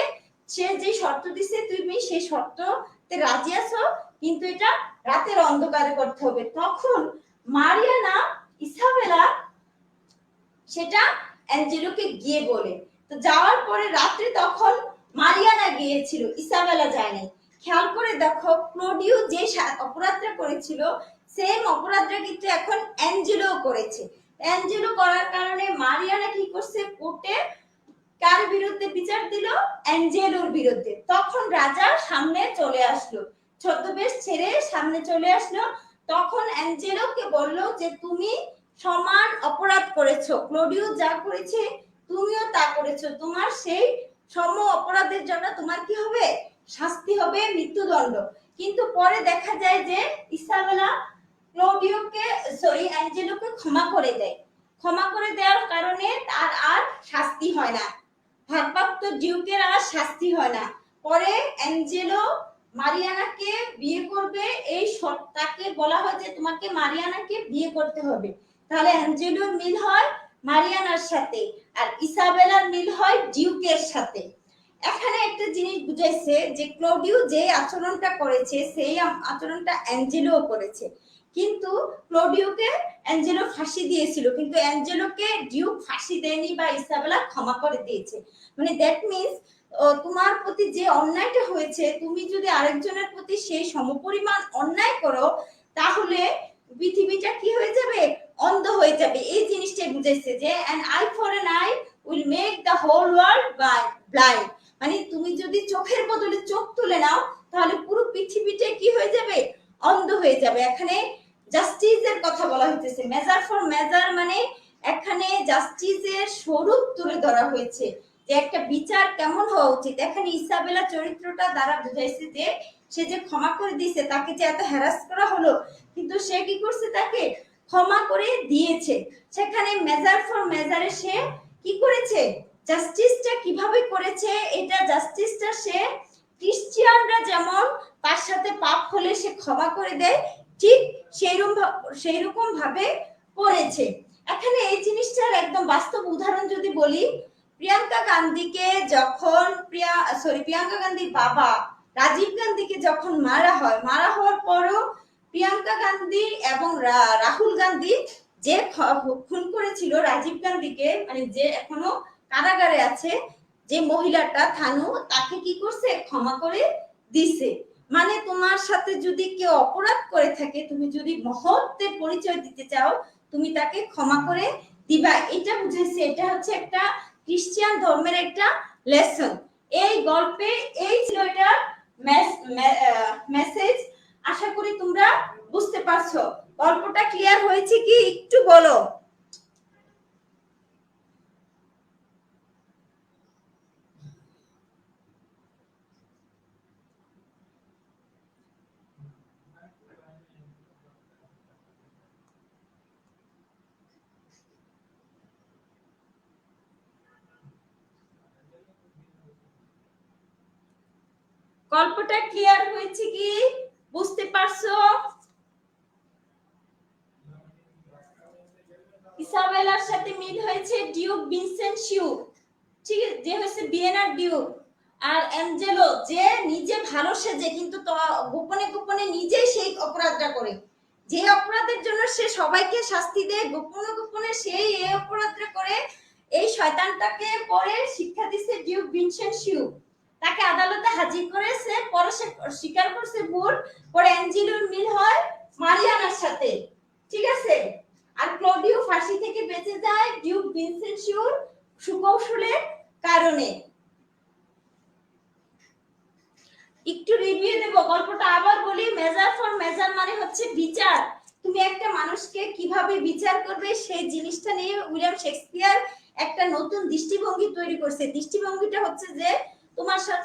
সে যে শর্ত দিছে তুমি সেই শর্ততে রাজি আছো, কিন্তু এটা রাতের অন্ধকারে করতে হবে। তখন মারিয়ানা ইসাবেলা সেটা অ্যাঞ্জেলোকে গিয়ে বলে। তো যাওয়ার পরে রাত্রে তখন মারিয়ানা গিয়েছিল, ইসাবেলা যায়নি। খেয়াল করে দেখো, ক্লোডিও যে অপরাধটা করেছিল সেম অপরাধটা কিন্তু এখন অ্যাঞ্জেলো করেছে। অ্যাঞ্জেলো করার কারণে মারিয়ানা কি করছে, কোর্টে কার বিরুদ্ধে বিচার দিল, অ্যাঞ্জেলোর বিরুদ্ধে। তখন রাজা সামনে চলে আসলো, ছদ্মবেশ ছেড়ে সামনে চলে আসলো। তখন অ্যাঞ্জেলোকে বলল যে তুমি সমান অপরাধ করেছো, ক্লোডিও যা করেছে তুমিও তা করেছো, তোমার সেই সম অপরাধের জন্য তোমার কি হবে, শাস্তি হবে, মৃত্যুদণ্ড। কিন্তু পরে দেখা যায় যে ইসাবেলা ক্লোডিওকে অ্যাঞ্জেলোকে ক্ষমা করে দেয়। ক্ষমা করে দেওয়ার কারণে তার আর শাস্তি হয় না, ভারপ্রাপ্ত ডিউকের আর শাস্তি হয় না। পরে অ্যাঞ্জেলো মারিয়ানাকে বিয়ে করবে, এই তাকে বলা হয় যে তোমাকে মারিয়ানাকে বিয়ে করতে হবে। তাহলে অ্যাঞ্জেলোর মিল হয় মারিয়ানার সাথে, আর ইসাবেলার মিল হয় ডিউকের সাথে। এখানে একটা জিনিস বুঝাইছে যে ক্লোডিও যে আচরণটা করেছে সেই আচরণটা অ্যাঞ্জেলো করেছে, কিন্তু ক্লোডিওকে অ্যাঞ্জেলো ফাঁসি দিয়েছিল, কিন্তু অ্যাঞ্জেলোকে ডিউক ফাঁসি দেয়নি বা ইসাবেলা ক্ষমা করে দিয়েছে। মানে দ্যাট মিন্স তোমার প্রতি যে অন্যায়টা হয়েছে, তুমি যদি আরেকজনের প্রতি সেই সমপরিমাণ অন্যায় করো, তাহলে পৃথিবীটা কি হয়ে যাবে, অন্ধ হয়ে যাবে। এই জিনিসটাই বুঝাইছে যে an eye for an eye will make the whole world blind। মানে তুমি যদি চোখের বদলে চোখ তুলে নাও, তাহলে পুরো পৃথিবীটা কি হয়ে যাবে, অন্ধ হয়ে যাবে। এখানে জাস্টিসের কথা বলা হইতেছে, মেজার ফর মেজার, মানে এখানে জাস্টিসের স্বরূপ তুলে ধরা হয়েছে যে একটা বিচার কেমন হওয়া উচিত। এখানে ইসাবেলা চরিত্রটা দ্বারা বুঝাইছে যে সে যে ক্ষমা করে দিয়েছে, তাকে যে এত হ্যারাস করা হলো, কিন্তু সে কি করছে, তাকে ক্ষমা করে দিয়েছে। সেখানে মেজার ফর মেজারে সে কি করেছে, জাস্টিসটা কিভাবে করেছে, এটা জাস্টিসটা সে খ্রিস্টিয়ানরা যেমন তার সাথে পাপ হলে সে ক্ষমা করে দেয়, ঠিক সেইরকম ভাবে করেছে। এখানে এই জিনিসটার একদম বাস্তব উদাহরণ যদি বলি, প্রিয়াঙ্কা গান্ধীকে যখন প্রিয়াঙ্কা গান্ধীর বাবা রাজীব গান্ধীকে যখন মারা হয়, মারা হওয়ার পরও প্রিয়াঙ্কা গান্ধী এবং রাহুল গান্ধী যে খুন করেছিল রাজীব গান্ধীকে, মানে যে এখনো কারাগারে আছে যে মহিলাটা থানু, তাকে কি করছে, ক্ষমা করে দিছে। মানে তোমার সাথে যদি কেউ অপরাধ করে থাকে, তুমি যদি মহত্বের পরিচয় দিতে চাও, তুমি তাকে ক্ষমা করে দিবা, এটা বুঝাইছে। এটা হচ্ছে একটা খ্রিস্টান ধর্মের একটা লেসন। এই গল্পে এই ছিল এটা মেসেজ। আশা করি তোমরা বুঝতে পারছো। গল্পটা ক্লিয়ার হয়েছে কি একটু বলো। গল্পটা ক্লিয়ার হয়েছে কি বুঝতে পারছো? ইসাবেলার সাথে মিল হয়েছে ডিউক ভিনসেন্সিও, ঠিক আছে, যে হচ্ছে ভিয়েনার ডিউক। আর অ্যাঞ্জেলো যে নিজে ভালো সেজে কিন্তু গোপনে গোপনে নিজেই সেই অপরাধটা করে, যে অপরাধের জন্য সে সবাইকে শাস্তি দেয়, গোপনে গোপনে সেই এই অপরাধটা করে। এই শয়তানটাকে পরে শিক্ষা দিচ্ছে ডিউক ভিনসেন্সিও, তাকে আদালতে হাজির করেছে, পরে সে স্বীকার করছে ভুল। পরে অ্যাঞ্জেলোর মিল হয় মারিয়ানার সাথে, ঠিক আছে। আর ক্লডিও ফাঁসি থেকে বেঁচে যায় ডিউক ভিনসেন্সিওর সুকৌশলের কারণে। একটু রিভিউ দেব, গল্পটা আবার বলি। মেজার ফর মেজার মানে হচ্ছে বিচার। তুমি একটা মানুষকে কিভাবে বিচার করবে সেই জিনিসটা নিয়ে উইলিয়াম শেক্সপিয়ার একটা নতুন দৃষ্টিভঙ্গি তৈরি করছে। দৃষ্টিভঙ্গিটা হচ্ছে যে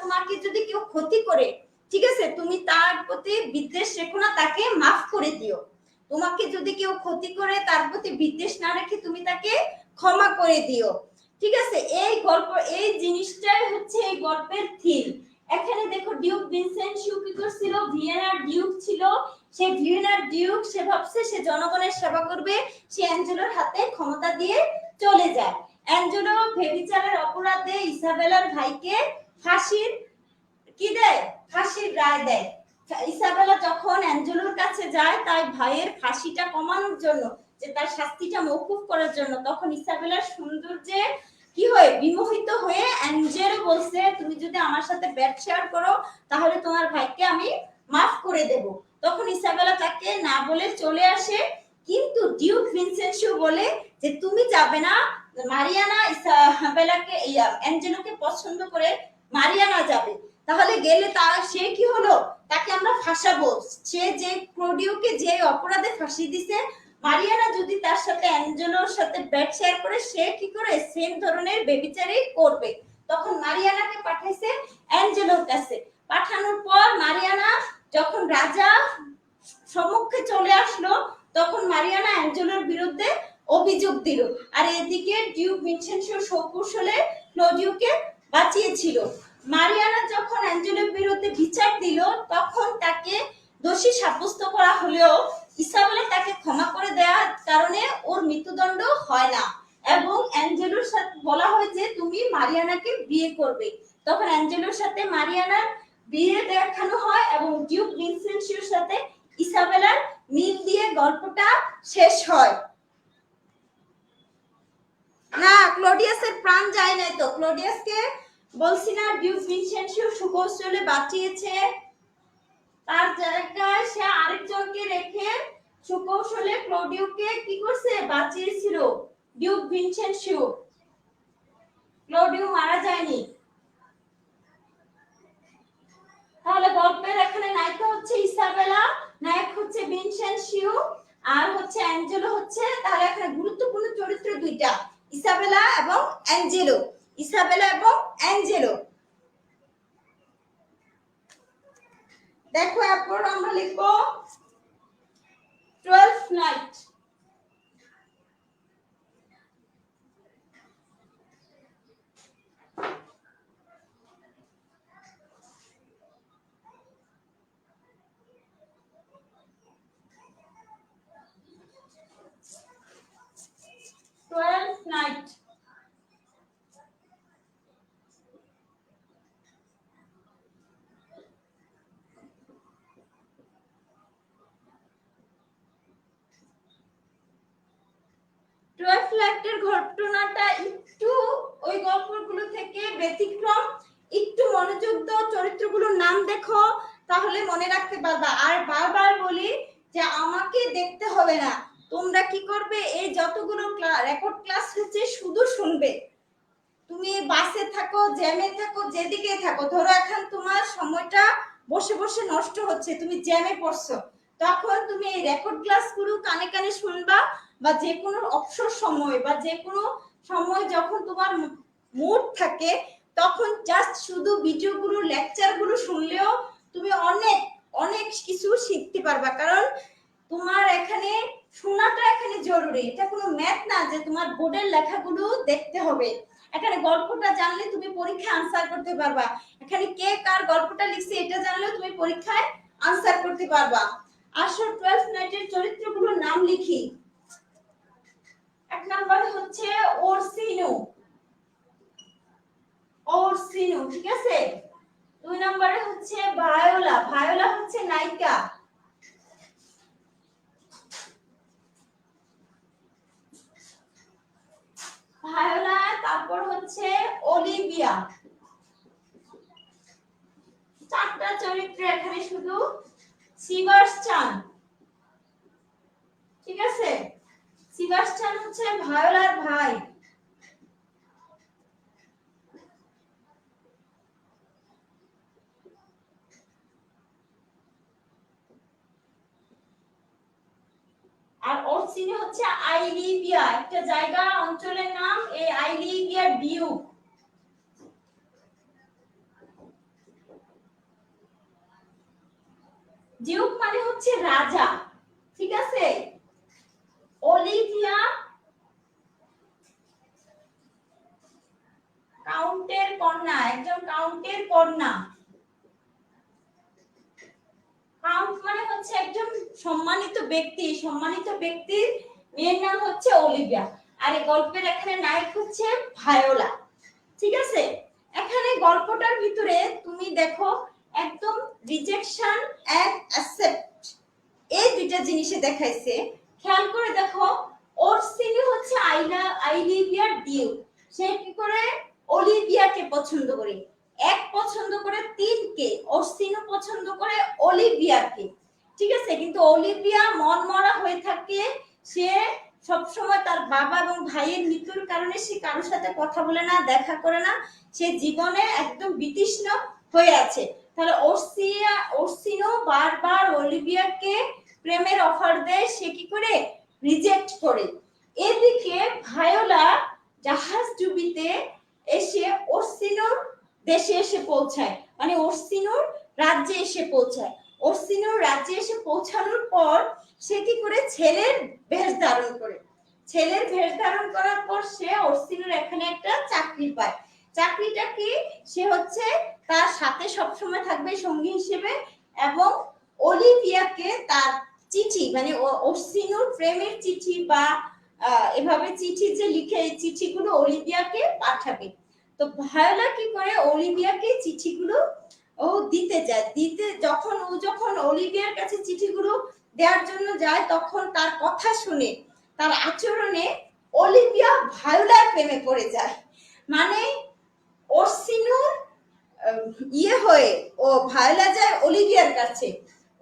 তোমাকে যদি কেউ ক্ষতি করে, ঠিক আছে, তুমি তার প্রতি বিদ্বেষ রেখো না, তাকে মাফ করে দিও। তোমাকে যদি কেউ ক্ষতি করে, তার প্রতি বিদ্বেষ না রেখে তুমি তাকে ক্ষমা করে দিও, ঠিক আছে। এই গল্প, এই জিনিসটাই হচ্ছে এই গল্পের থিম। এখানে দেখো ডিউক ভিনসেন্সিও কি করছিল, ভিয়েনার ডিউক ছিল, সে ভিয়েনার ডিউক, সে ভাবছে সে জনগণের সেবা করবে, সে অ্যাঞ্জেলোর হাতে ক্ষমতা দিয়ে চলে যায়। অ্যাঞ্জেলো ভেবিচারের অপরাধে ইসাবেলার ভাইকে ফাঁসির কি দেয়, ফাঁসির রায় দেয়। ইসাবেলা যখন অ্যাঞ্জেলোর কাছে যায় তার ভাইয়ের ফাঁসিটা কমানোর জন্য, যে তার শাস্তিটা মওকুফ করার জন্য, তখন ইসাবেলার সৌন্দর্যে কি হয়, বিমোহিত হয়ে অ্যাঞ্জেলো বলছে তুমি যদি আমার সাথে বেড শেয়ার করো তাহলে তোমার ভাইকে আমি মাফ করে দেব। তখন ইসাবেলা তাকে না বলে চলে আসে, কিন্তু ডিউক ভিনসেন্সিও বলে যে তুমি যাবে না, মারিয়ানা ইসাবেলাকে অ্যাঞ্জেলোকে পছন্দ করে মারিয়ানা যাবে। তাহলে গেলে তার সে কি হলো, তাকে আমরা ফাঁসাবো। সে যে ক্লডিওকে যে অপরাধে ফাঁসি দিছে, মারিয়ানা যদি তার সাথে অ্যাঞ্জেলোর সাথে বেড শেয়ার করে, সে কি করে সেম ধরনের বেবিচারই করবে। তখন মারিয়ানাকে পাঠাইছে অ্যাঞ্জেলোর কাছে। পাঠানোর পর মারিয়ানা যখন রাজা সম্মুখে চলে আসলো, তখন মারিয়ানা অ্যাঞ্জেলোর বিরুদ্ধে অভিযোগ দিল। আর এদিকে ডিউক ভিনসেন্সিও সকুশলে ক্লডিওকে বাঁচিয়েছিল। মারিয়ানা যখন অ্যাঞ্জেলোর বিরুদ্ধে বিচার দিল, তখন তাকে দোষী সাব্যস্ত করা হলেও ইসাবেলা তাকে ক্ষমা করে দেওয়ার কারণে ওর মৃত্যুদণ্ড হয় না, এবং অ্যাঞ্জেলোর সাথে বলা হয় যে তুমি মারিয়ানাকে বিয়ে করবে। তখন অ্যাঞ্জেলোর সাথে মারিয়ানার বিয়ে দেখানো হয় এবং ডিউক ভিনসেন্সিওর সাথে ইসাবেলার মিল দিয়ে গল্পটা শেষ হয়। না, ক্লডিয়াসের প্রাণ যায় নাই তো। ক্লডিয়াসকে বলছি না ডিউক ভিনসেন্সিও সুকৌশলে বাঁচিয়েছে, তার জায়গায় সে আরেকজনকে রেখে সুকৌশলে ক্লডিওকে কি করছে, বাঁচিয়েছিল ডিউক ভিনসেন্সিও। ক্লডিও মারা যায়নি। তাহলে গল্পের এখানে নায়িকা হচ্ছে ইসাবেলা, নায়ক হচ্ছে ভিনসেন্সিও, আর হচ্ছে অ্যাঞ্জেলো হচ্ছে, তাহলে এখানে গুরুত্বপূর্ণ চরিত্র দুইটা, ইসাবেলা এবং অ্যাঞ্জেলো। ইসাবেলা এবং অ্যাঞ্জেলো। দেখো এরপর আমরা লিখবো 12th নাইট। নাইট 12th নাইটের ঘটনাটা একটু ওই গল্পগুলো থেকে ব্যতিক্রম, একটু মনোযোগ দাও, চরিত্রগুলোর নাম দেখো, তাহলে মনে রাখতে পারবা। আর বারবার বলি যে আমাকে দেখতে হবে না, তোমরা কি করবে, এই যতগুলো রেকর্ড ক্লাস হচ্ছে শুধু শুনবে। তুমি বাসে থাকো, জ্যামে থাকো, যেদিকে থাকো, ধরো এখন তোমার সময়টা বসে বসে নষ্ট হচ্ছে, তুমি জ্যামে পড়ছো, তখন তুমি এই রেকর্ড ক্লাসগুলো কানে কানে শুনবা, বা যে কোনো অবসর সময় বা যে কোনো সময় যখন তোমার মুড থাকে, তখন জাস্ট শুধু ভিডিওগুলো লেকচারগুলো শুনলেও তুমি অনেক অনেক কিছু শিখতে পারবা। কারণ তোমার এখানে শোনাটা এখানে জরুরি, এটা কোনো ম্যাথ না যে তোমার বোর্ডের লেখাগুলো দেখতে হবে। এখানে গল্পটা জানলে তুমি পরীক্ষায় আনসার করতে পারবা, এখানে কে কার গল্পটা লিখছে এটা জানলেও তুমি পরীক্ষায় আনসার করতে পারবা। আসো 12th নাইটের চরিত্রগুলোর নাম লিখি। এক নম্বরে হচ্ছে ওরসিনো, ওরসিনো, ঠিক আছে। দুই নম্বরে হচ্ছে ভায়োলা, ভায়োলা হচ্ছে নায়িকা। ভায়োলা, তারপর হচ্ছে অলিভিয়া। চারটা চরিত্র এখানে শুধু। সিবাস্টান, ঠিক আছে, সিবাস্টান হচ্ছে ভায়োলার ভাই। আর ওরসিনো হচ্ছে আইলিভিয়া, একটা জায়গা অঞ্চলের নাম, এই আইলিভিয়া ডিউক। ডিউক মানে হচ্ছে রাজা, ঠিক আছে। অলিভিয়া কাউন্টের কন্যা, একজন কাউন্টের কন্যা। কাউন্ট মানে হচ্ছে একজন সম্মানিত ব্যক্তির মেয়ের নাম হচ্ছে অলিভিয়া, আর এই গল্পের এখানে নায়ক হচ্ছে ভায়োলা। ঠিক আছে, এখানে গল্পটার ভিতরে তুমি দেখো একদম রিজেকশন এন্ড অ্যাকসেপ্ট এই দুইটা জিনিসে দেখাইছে। খেয়াল করে দেখো, ওরসিনি হচ্ছে আইলিভিয়ার ডিউ, সে কি করে অলিভিয়াকে পছন্দ করে, এক পছন্দ করে তিনকে, ওরসিনো পছন্দ করে অলিভিয়াকে। ঠিক আছে, কিন্তু অলিভিয়া মনমরা হয়ে থাকে, সে সবসময় তার বাবা এবং ভাইয়ের মৃত্যুর কারণে সে কারোর সাথে কথা বলে না, দেখা করে না, সে জীবনে একদম বিতৃষ্ণ হয়ে আছে। তাহলে ওরসিনো বারবার অলিভিয়াকে প্রেমের অফার দেয়, সে কি করে রিজেক্ট করে। এদিকে ভায়োলা জাহাজ ডুবিতে এসে ওরসিনোর দেশে এসে পৌঁছায়, মানে ওরসিনোর রাজ্যে এসে পৌঁছায়। ওরসিনোর রাজ্যে এসে পৌঁছানোর পর সে কি করে ছেলের বেশ ধারণ করে, ছেলের বেশ ধারণ করার পর সে ওরসিনোর এখানে একটা চাকরি পায়। চাকরিটা কি, সে হচ্ছে তার সাথে সবসময় থাকবে সঙ্গী হিসেবে, এবং অলিভিয়াকে তার চিঠি, মানে ওরসিনোর প্রেমের চিঠি বা এভাবে চিঠি যে লিখে, এই চিঠিগুলো অলিভিয়াকে পাঠাবে। তো ভায়োলা কি করে অলিভিয়াকে চিঠিগুলো ও দিতে যায়, যখন অলিভিয়ার কাছে চিঠিগুলো দেওয়ার জন্য যায়, তখন তার কথা শুনে, তার আচরণে অলিভিয়া ভায়োলার প্রেমে পড়ে যায়। মানে ওরসিনোর হয়ে ও ভায়োলা যায় অলিভিয়ার কাছে।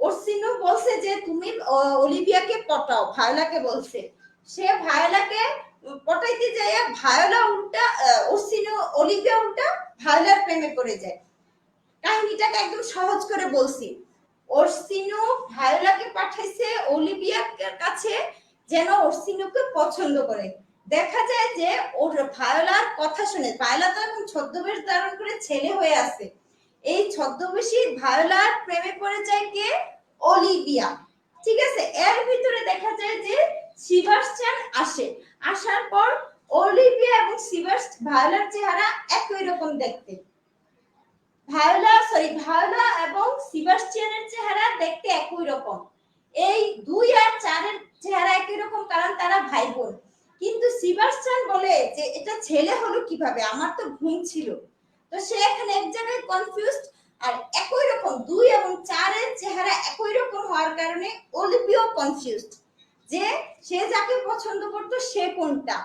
ওরসিনো বলছে যে তুমি অলিভিয়াকে পটাও, ভায়োলাকে বলছে। সে ভায়োলাকে পটাইতে যায়, ভায়োলা উল্টা অলিভিয়া উল্টা ভায়োলার প্রেমে পড়ে যায়। কাহিনীটাকে একদম সহজ করে বলছি। ওরসিনো ভায়োলাকে পাঠাইছে অলিভিয়ার কাছে যেন ওরসিনোকে পছন্দ করে। দেখা যায় যে ওর ভায়োলার কথা শুনে, ভায়োলা তো এখন ছদ্মবেশ ধারণ করে ছেলে হয়ে আছে, এই ছদ্মবেশী ভায়োলার প্রেমে পড়ে যায় কে, অলিভিয়া। ঠিক আছে, এর ভিতরে দেখা যায় যে সেবাস্টিয়ান আসে, আসার পর অলিভিয়া এবং ভায়োলার চেহারা একই রকম দেখতে। ভায়োলা এবং সেবাস্টিয়ানের চেহারা দেখতে একই রকম। এই 2 আর 4 এর চেহারা একই রকম, কারণ তারা ভাই বোন। কিন্তু সেবাস্টিয়ান বলে যে এটা ছেলে হলো কিভাবে, আমার তো ঘুম ছিল। তো সে এখানে এক জায়গায় কনফিউজড, আর একই রকম 2 এবং 4 এর চেহারা একই রকম হওয়ার কারণে অলিভিয়াও কনফিউজড যে সে যাকে পছন্দ করতো সে কোনটা।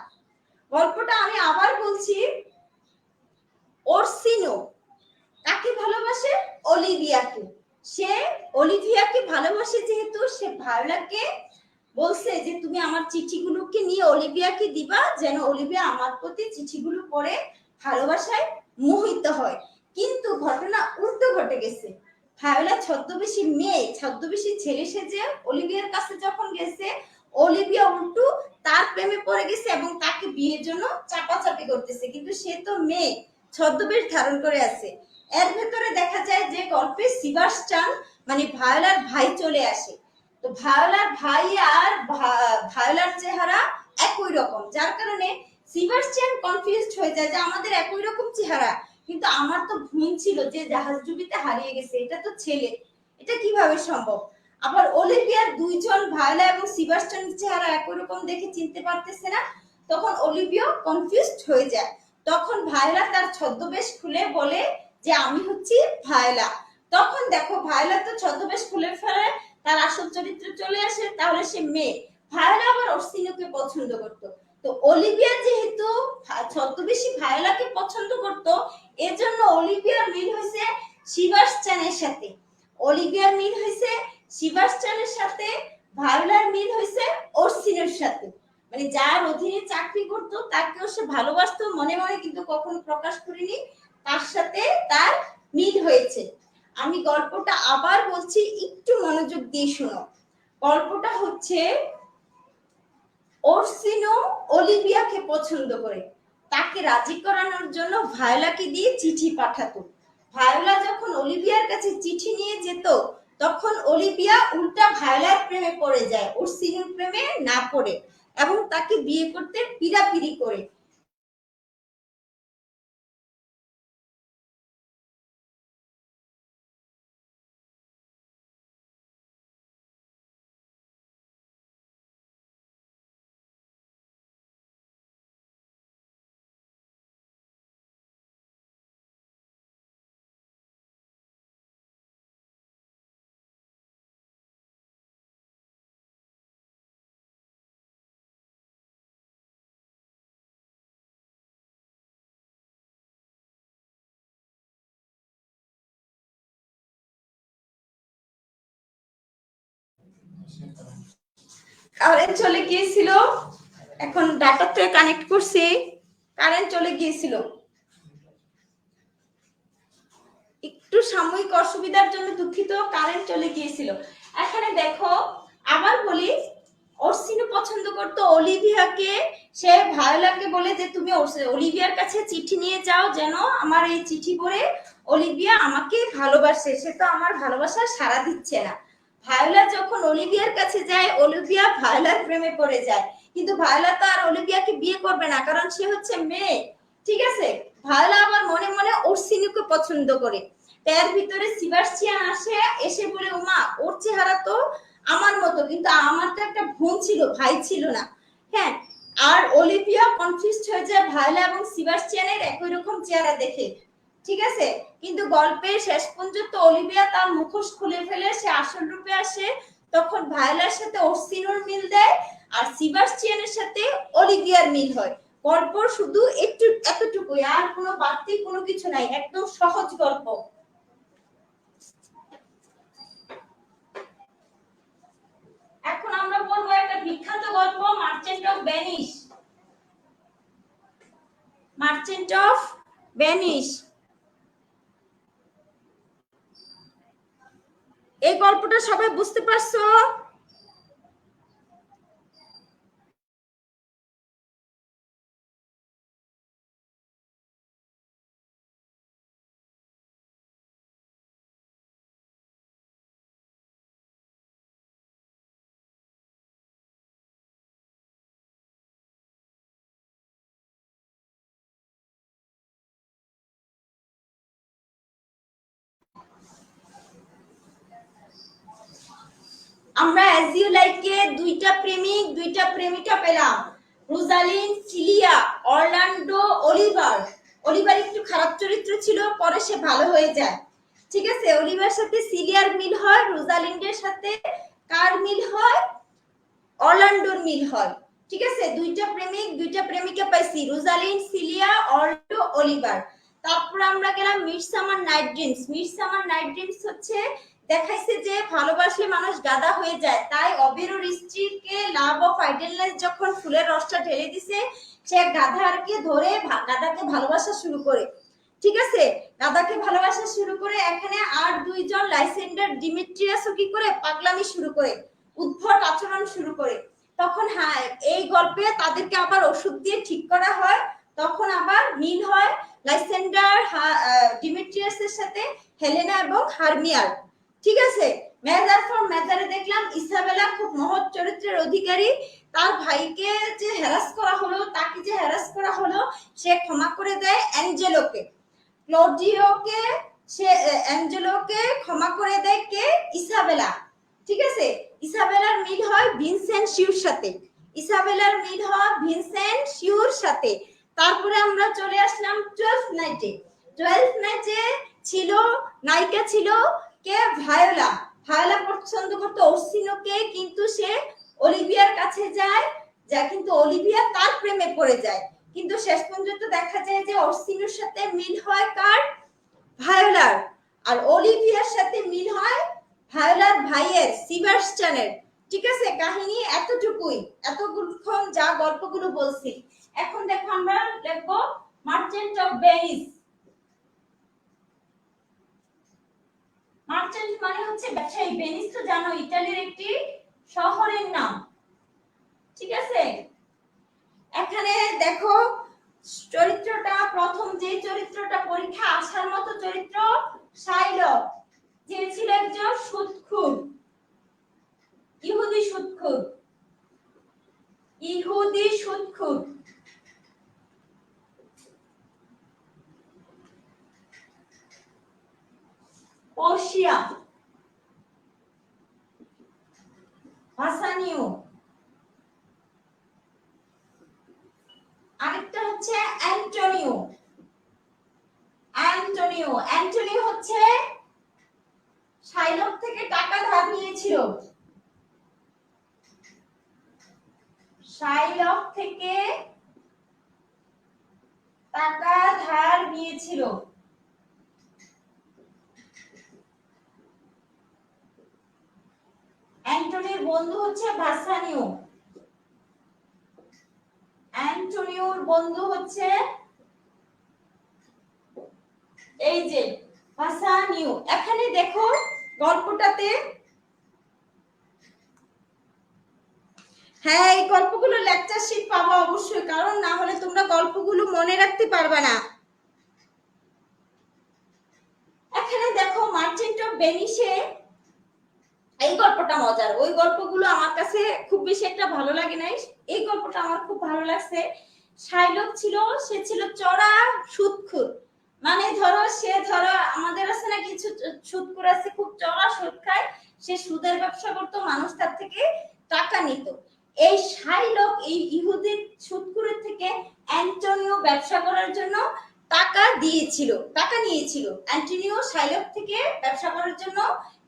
গল্পটা আমি আবার বলছি, ওরসিনো কাকে ভালোবাসে, অলিভিয়াকে। সে অলিভিয়াকে ভালোবাসে, যেহেতু সে ভায়োলাকে বলছে যে তুমি আমার চিঠিগুলোকে নিয়ে অলিভিয়াকে দিবা, যেন অলিভিয়া আমার প্রতি চিঠিগুলো পড়ে ভালোবাসায় মোহিত হয়। কিন্তু ঘটনা উল্টো ঘটে গেছে। ভায়োলা ছদ্মবেশী মেয়ে, ছদ্মবেশী ছেলে সেজে অলিভিয়ার কাছে যখন গেছে, অলিভিয়া উল্টো তার প্রেমে পড়ে গেছে এবং তাকে বিয়ের জন্য চাপাচাপি করতেছে, কিন্তু সে তো মেয়ে, ছদ্মবেশ ধারণ করে আছে। এর ভেতরে দেখা যায় যে গল্পে সেবাস্টিয়ান মানে ভায়োলার ভাই চলে আসে। তো ভায়োলার ভাই আর ভায়োলার চেহারা একই রকম, যার কারণে সেবাস্টিয়ান কনফিউজড হয়ে যায় যে আমাদের একই রকম চেহারা, কিন্তু আমার তো ভুল ছিল যে জাহাজ ডুবিতে হারিয়ে গেছে, এটা তো ছেলে, এটা কিভাবে সম্ভব। আবার অলিভিয়ার দুইজন ভায়োলা এবং সেবাস্টিয়ানের চেহারা একই রকম দেখে চিনতে পারতেছে না, তখন অলিভিয়া কনফিউজড হয়ে যায়। তখন ভায়োলা তার ছদ্মবেশ খুলে বলে যে আমি হচ্ছি ভায়োলা। তখন দেখো ভায়োলা তো ছদ্মবেশ খুলে ফেলে, তার আসল চরিত্র চলে আসে, তাহলে সে মেয়ে। ভায়োলা আবার ওরসিনোকে পছন্দ করত। তো অলিভিয়া যেহেতু ছদ্মবেশী ভায়োলাকে পছন্দ করত, এজন্য অলিভিয়ার মিল হয়েছে সেবাস্টিয়ানের সাথে, অলিভিয়ার মিল হয়েছে সেবাস্টিয়ানের সাথে, ভায়োলার মিল হয়েছে ওরসিনোর সাথে। মানে যার অধীনে চাকরি করত তাকেও সে ভালোবাসতো মনে মনে, কিন্তু কখনো প্রকাশ করেনি, তার সাথে তার মিল হয়েছে। আমি গল্পটা আবার বলছি, একটু মনোযোগ দিয়ে শোনো। গল্পটা হচ্ছে ওরসিনো অলিভিয়াকে পছন্দ করে, তাকে রাজি করানোর জন্য ভায়োলাকে দিয়ে চিঠি পাঠাতো। ভায়োলা যখন অলিভিয়ার কাছে চিঠি নিয়ে যেত, তখন অলিভিয়া উল্টা ভায়োলার প্রেমে পড়ে যায়, ওরসিনোর প্রেমে না পড়ে, এবং তাকে বিয়ে করতে পিড়াপিড়ি করে। কারেন্ট চলে গিয়েছিল, এখন ডাটাতে কানেক্ট করছি, কারেন্ট চলে গিয়েছিল, একটু সাময়িক অসুবিধার জন্য দুঃখিত, কারেন্ট চলে গিয়েছিল। এখানে দেখো আবার বলি, অর্সিনো পছন্দ করতো অলিভিয়াকে, সে ভায়োলাকে বলে যে তুমি অলিভিয়ার কাছে চিঠি নিয়ে যাও, যেন আমার এই চিঠি পড়ে অলিভিয়া আমাকে ভালোবাসে, সে তো আমার ভালোবাসা সাড়া দিচ্ছে না। ভায়োলা যখন অলিভিয়ার কাছে যায়, অলিভিয়া ভায়োলার প্রেমে পড়ে যায়, কিন্তু ভায়োলা তো আর অলিভিয়াকে বিয়ে করবে না, কারণ সে হচ্ছে মেয়ে, ঠিক আছে। ভায়োলা আবার মনে মনে অর্সিনোকে পছন্দ করে। এর ভিতরে সেবাস্টিয়ান আসে, এসে বলে ওমা ওর চেহারা তো আমার মতো, কিন্তু আমার তো একটা বোন ছিল, ভাই ছিল না। হ্যাঁ, আর অলিভিয়া কনফিউজড হয়ে যায় ভায়োলা এবং সেবাস্টিয়ানের একই রকম চেহারা দেখে, ঠিক আছে। কিন্তু গল্পের শেষ পর্যন্ত অলিভিয়া তার মুখোশ খুলে ফেলে, সে আসল রূপে আসে, তখন ভায়োলার সাথে অর্সিনোর মিল দেয়, আর সেবাস্টিয়ানের সাথে অলিভিয়ার মিল হয়। গল্প শুধু একটু এতটুকুই, আর কোনো বাড়তি কোনো কিছু নাই, একদম সহজ গল্প। এখন আমরা পড়বো একটা বিখ্যাত গল্প, merchant of Venice. Merchant of Venice, এই গল্পটা সবাই বুঝতে পারছো? আমরা অ্যাজ ইউ লাইকে দুইটা প্রেমিক দুইটা প্রেমিকা পেলাম, Rosalind, Celia, Orlando, Oliver. Oliver একটু খারাপ চরিত্র ছিল, পরে সে ভালো হয়ে যায়, ঠিক আছে। অলিভার সাথে সিলিয়ার মিল হয়, রোজালিন্ডের সাথে কার মিল হয়? অরল্যান্ডোর মিল হয়, ঠিক আছে। দুইটা প্রেমিক দুইটা প্রেমিকা পাইছি, রোজালিন, সিলিয়া, অরল্যান্ডো, অলিভার। তারপর আমরা গেলাম midsummer night dreams. Midsummer night dreams হচ্ছে দেখাইছে যে ভালোবাসলে মানুষ গাধা হয়ে যায়, তাই অবেরোর স্ত্রীকে লাভ অফ আইডলনেস যখন ফুলের রসটা ঢেলে দিছে, সে গাধাকে ধরে গাধাকে ভালোবাসা শুরু করে, ঠিক আছে। গাধাকে ভালোবাসা শুরু করে, এখানে আর দুইজন লাইসেন্ডার ডিমিট্রিয়াসও কি করে পাগলামি শুরু করে, উদ্ভট আচরণ শুরু করে। তখন হ্যাঁ, এই গল্পে তাদেরকে আবার ওষুধ দিয়ে ঠিক করা হয়, তখন আবার মিল হয় লাইসেন্ডার ডিমিট্রিয়াসের সাথে হেলেনা এবং হারমিয়ার, ঠিক আছে। মেজার ফর মেজারে দেখলাম ইসাবেলা খুব মহৎ চরিত্রের অধিকারী, তার ভাইকে যে হ্যারাস করা হলো, তাকে যে হ্যারাস করা হলো, সে ক্ষমা করে দেয় অ্যাঞ্জেলোকে। ক্লডিওকে সে অ্যাঞ্জেলোকে ক্ষমা করে দেয় কে? ইসাবেলা, ঠিক আছে। ইসাবেলার মিল হয় ভিনসেন্ট শিউর সাথে, ইসাবেলার মিল হয় ভিনসেন্ট শিউর সাথে। তারপরে আমরা চলে আসলাম 12th নাইটে। 12th নাইটে ছিল নায়িকা ছিল কে? ভায়োলা। ভায়োলা পছন্দ করতো অর্সিনোকে, কিন্তু সে অলিভিয়ার কাছে যায়, কিন্তু অলিভিয়া তার প্রেমে পড়ে যায়, কিন্তু শেষ পর্যন্ত দেখা যায় যে অর্সিনোর সাথে মিল হয় কার? ভায়োলার। আর অলিভিয়ার সাথে মিল হয় ভায়োলার ভাইয়ের সিবাস্টিয়ানের, ঠিক আছে। কাহিনী এতটুকুই, এতক্ষণ যা গল্পগুলো বলছি। এখন দেখো আমরা লিখবো মার্চেন্ট অফ ভেনিস। মার্চেন্ট মানে হচ্ছে ব্যবসায়ী, ভেনিস তো জানো ইতালির একটি শহরের নাম, ঠিক আছে। এখানে দেখো চরিত্রটা, প্রথম যে চরিত্রটা পরীক্ষা আসার মতো চরিত্র, শাইলক, যে ছিল একজন সুদখোর, ইহুদি সুদখোর, ইহুদি সুদখোর। পোর্শিয়া, ভাসানিও, আরেকটা হচ্ছে অ্যান্টোনিও। অ্যান্টোনিও, অ্যান্টোনিও হচ্ছে শাইলক থেকে টাকা ধার নিয়েছিল, শাইলক থেকে টাকা ধার নিয়েছিল। অ্যান্টনির বন্ধু হচ্ছে ভাসানিও, অ্যান্টোনিওর বন্ধু হচ্ছে এই যে ভাসানিও। এখানে দেখো গল্পটাতে, হ্যাঁ এই গল্পগুলো লেকচার শিট পাবো অবশ্যই, কারণ না হলে তোমরা গল্পগুলো মনে রাখতে পারবে না। এখানে দেখো মার্চেন্ট অফ ভেনিসে এই গল্পটা মজার, ওই গল্পগুলো আমার কাছে খুব বেশি একটা ভালো লাগে নাই, এই গল্পটা আমার খুব ভালো লাগছে। শাইলক ছিল, সে ছিল চড়া সুদখোর, মানে ধরো সে ধরো আমাদের আছে না কিছু সুদখোর আছে খুব চড়া সুদ খায়, সে সুদের ব্যবসা করতো, মানুষ তার থেকে টাকা নিত। এই শাইলক এই ইহুদি সুদখোরের থেকে অ্যান্টোনিও ব্যবসা করার জন্য টাকা দিয়েছিল, টাকা নিয়েছিল। অ্যান্টোনিও শাইলক থেকে ব্যবসা করার জন্য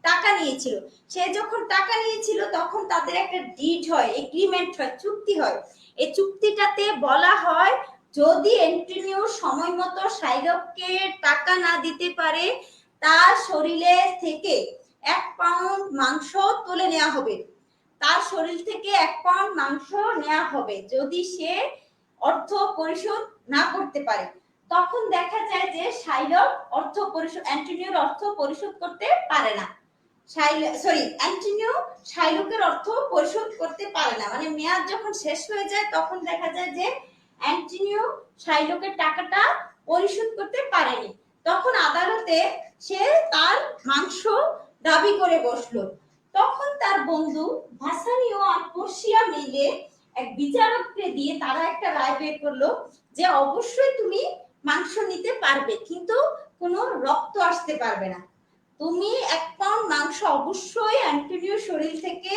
টাকা নিয়েছিল। সে যখন টাকা নিয়েছিল তখন তাদের একটা ডিড হয়, এগ্রিমেন্ট হয়, চুক্তি হয়। এই চুক্তিটাতে বলা হয় যদি অ্যান্টোনিও সময় মতো শাইলককে টাকা না দিতে পারে তার শরীরে থেকে 1 পাউন্ড মাংস তুলে নেওয়া হবে, তার শরীর থেকে 1 পাউন্ড মাংস নেওয়া হবে যদি সে অর্থ পরিশোধ না করতে পারে। তখন দেখা যায় যে শাইলক অর্থ পরিশোধ, অ্যান্টোনিওর অর্থ পরিশোধ করতে পারে না, অ্যান্টোনিও শাইলকের অর্থ পরিশোধ করতে পারে না, মানে মেয়াদ যখন শেষ হয়ে যায় তখন দেখা যায় যে অ্যান্টোনিও শাইলকের টাকাটা পরিশোধ করতে পারেনি। তখন আদালতে সে তার মাংস দাবি করে বসলো। তখন তার বন্ধু ভাসানিও আর পর্সিয়া মিলে এক বিচারককে দিয়ে তারা একটা রায় বের করলো যে অবশ্যই তুমি মাংস নিতে পারবে, কিন্তু কোনো রক্ত আসতে পারবে না। তুমি 1 পাউন্ড মাংস অবশ্যই অ্যান্টোনিওর শরীর থেকে,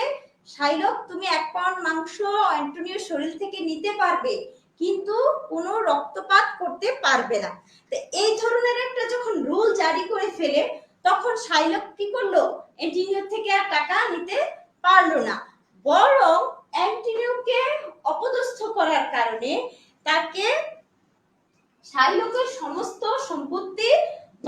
শাইলক তুমি 1 পাউন্ড মাংস অ্যান্টোনিওর শরীর থেকে নিতে পারবে, কিন্তু কোনো রক্তপাত করতে পারবে না। তো এই ধরনের একটা যখন রুল জারি করে ফেলে তখন শাইলক কি করলো, অ্যান্টোনিওর থেকে আর টাকা নিতে পারলো না, বরং অ্যান্টোনিওকে অপদস্থ করার কারণে তাকে শাইলকের সমস্ত সম্পত্তি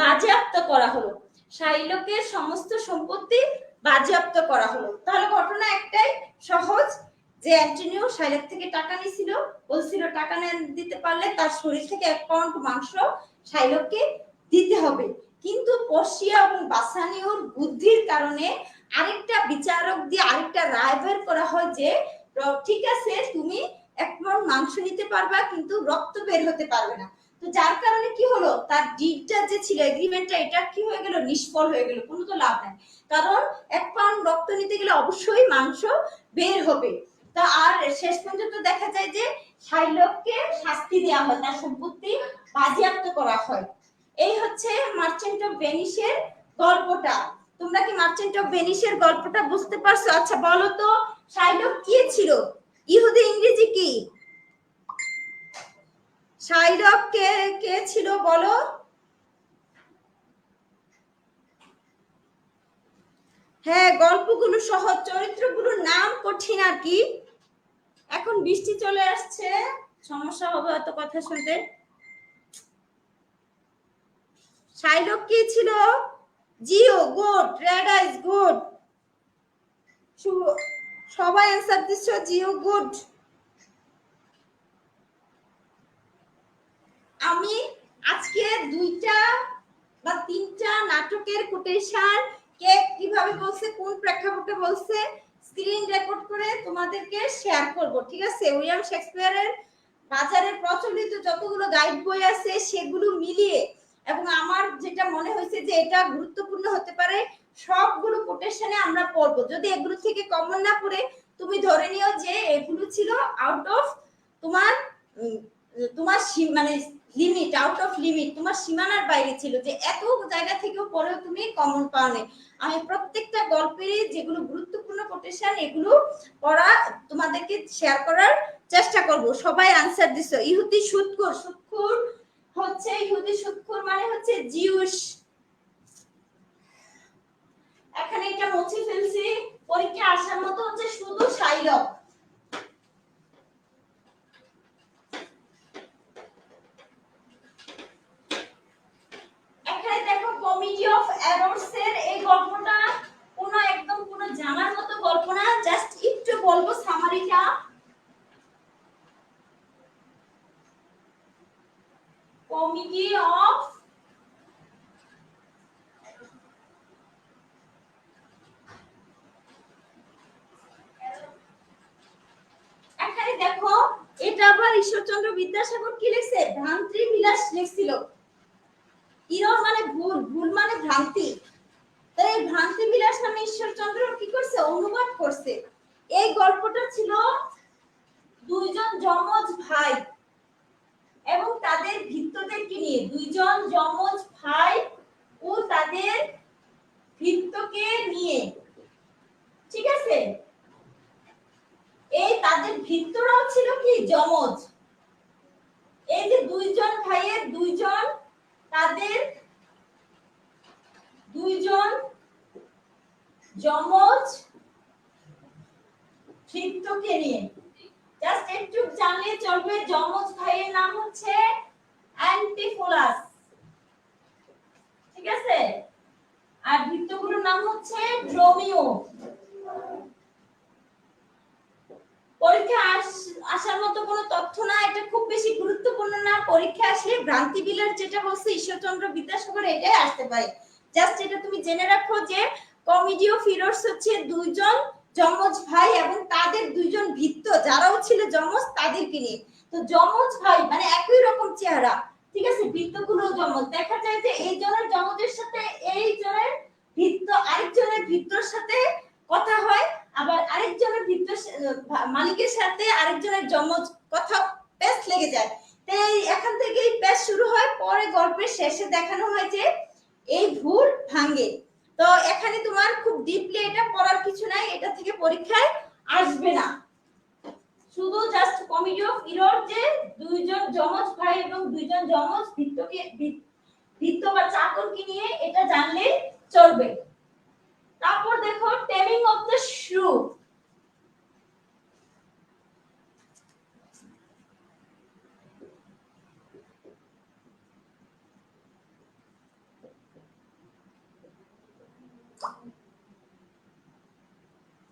বাজেয়াপ্ত করা হলো, শাইলকের সমস্ত সম্পত্তি বাজেয়াপ্ত করা হলো। তাহলে ঘটনা একটাই সহজ, যে অ্যান্টোনিও শাইলক থেকে টাকা নিছিল, বলছিল টাকা না দিতে পারলে তার শরীর থেকে 1 পাউন্ড মাংস শাইলককে দিতে হবে। কিন্তু পর্সিয়া এবং বাসানিওর বুদ্ধির কারণে আরেকটা বিচারক দিয়ে আরেকটা রায় বের করা হয় যে ঠিক আছে তুমি 1 পাউন্ড মাংস নিতে পারবা কিন্তু রক্ত বের হতে পারবে না। তো যার কারণে কি হলো, তার ডিডটা যে ছিল, এগ্রিমেন্টটা, এটা কি হয়ে গেল, নিষ্ফল হয়ে গেল, কোনো তো লাভ নাই, কারণ 1 পাউন্ড রক্ত নিতে গেলে অবশ্যই মাংস বের হবে। তা আর শেষ পর্যন্ত দেখা যায় যে শাইলককে শাস্তি দেওয়া হয়, তার সম্পত্তি বাজেয়াপ্ত করা হয়। এই হচ্ছে মার্চেন্ট অফ ভেনিসের গল্পটা। তোমরা কি মার্চেন্ট অফ ভেনিসের গল্পটা বুঝতে পারছো? আচ্ছা বলো তো শাইলক কি ছিল, ইহুদি ইংরেজি কি? শাইলক কে কে ছিল বলো? হ্যাঁ গল্পগুলো সহজ, চরিত্রগুলোর নাম কঠিন আর কি। এখন বৃষ্টি চলে আসছে, সমস্যা হবে এত কথা শুনতে। শাইলক কি ছিল? জিও, গুড, রেড আইজ, গুড, সবাই অ্যান্সার দিচ্ছ, জিও গুড। আমি আজকে 2টা বা 3টা নাটকের কোটেশন কে কিভাবে বলছে, কোন প্রেক্ষাপটে বলছে, স্ক্রিন রেকর্ড করে তোমাদেরকে শেয়ার করব, ঠিক আছে? উইলিয়াম শেক্সপিয়ারের বাজারে প্রচলিত যতগুলো গাইড বই আছে সেগুলো মিলিয়ে এবং আমার যেটা মনে হয়েছে যে এটা গুরুত্বপূর্ণ হতে পারে সবগুলো কোটেশনে আমরা পড়বো। যদি এগুলো থেকে কমন না পড়ে তুমি ধরে নিও যে এগুলো ছিল আউট অফ তোমার তোমার মানে লিমিট, আউট অফ লিমিট, তোমার সীমানার বাইরে ছিল, যে এত জায়গা থেকেও পরেও তুমি কমন পাও না। আমি প্রত্যেকটা গল্পেরই যেগুলো গুরুত্বপূর্ণ কোটেশন এগুলো পড়া তোমাদেরকে শেয়ার করার চেষ্টা করব। সবাই আনসার দিছো। ইহুদি সুদখোর, সুদখোর হচ্ছে, ইহুদি সুদখোর মানে হচ্ছে জিউস। এখানে এটা মুছে ফেলছি, পরীক্ষা আসার মতো হচ্ছে শুধু শাইলক। এখানে দেখো কমিটি অফ এররস এর এই গল্পটা কোনো একদম কোনো জানার মতো গল্প না, জাস্ট কমিটি অফ এখানে দেখো এটা আবার ঈশ্বরচন্দ্র বিদ্যাসাগর কি লিখছে ভ্রান্তি বিলাস লিখছিল ইরর মানে ভুল ভুল মানে ভ্রান্তি তাই এই ভ্রান্তি বিলাস নামে ঈশ্বরচন্দ্র কি করছে অনুবাদ করছে এই গল্পটা ছিল দুইজন যমজ ভাই এবং তাদের ভৃত্যদেরকে নিয়ে দুইজন যমজ ভাই ও তাদের ভৃত্যকে নিয়ে ঠিক আছে এই তাদের ভৃত্যরাও ছিল কি যমজ এই যে দুইজন ভাইয়ের দুইজন তাদের দুইজন যমজ ভৃত্যকে নিয়ে জাস্ট একটু জানলে চলবে যমজ ভাইয়ের নাম হচ্ছে অ্যান্টিফোলাস ঠিক আছে আর ভৃত্যগুলোর নাম হচ্ছে ড্রোমিও পরীক্ষা আসার মতো কোনো তথ্য না এটা খুব বেশি গুরুত্বপূর্ণ না পরীক্ষা আসলে ভ্রান্তি বিলাস যেটা বলছে ঈশ্বরচন্দ্র বিদ্যাসাগর এটাই আসতে পারে জাস্ট এটা তুমি জেনে রাখো যে কমিটি অফ হিরোস হচ্ছে দুইজন যমজ ভাই এবং তাদের দুইজন ভৃত্য যারাও ছিল যমজ তাদেরকে নিয়ে তো যমজ ভাই মানে একই রকম চেহারা ঠিক আছে ভৃত্যগুলো যমজ দেখা যায় যে এই জনের যমজের সাথে এই জনের ভৃত্য আরেকজনের ভৃত্যর সাথে কথা হয় আবার আরেকজনের ভৃত্য মালিকের সাথে আরেকজনের যমজ কথা পেশ লেগে যায় তাই এখান থেকে এই পেশ শুরু হয় পরে গল্পের শেষে দেখানো হয় যে এই ভুল ভাঙে তো এখানে তোমার খুব ডিপলি এটা পড়ার কিছু নাই এটা থেকে পরীক্ষায় আসবে না শুধু জাস্ট কমিটি অফ ইরর যে দুইজন যমজ ভাই এবং দুইজন যমজ ভৃত্য বা চাকরকে নিয়ে এটা জানলে চলবে তারপর দেখো টেমিং অফ দ্য শ্রু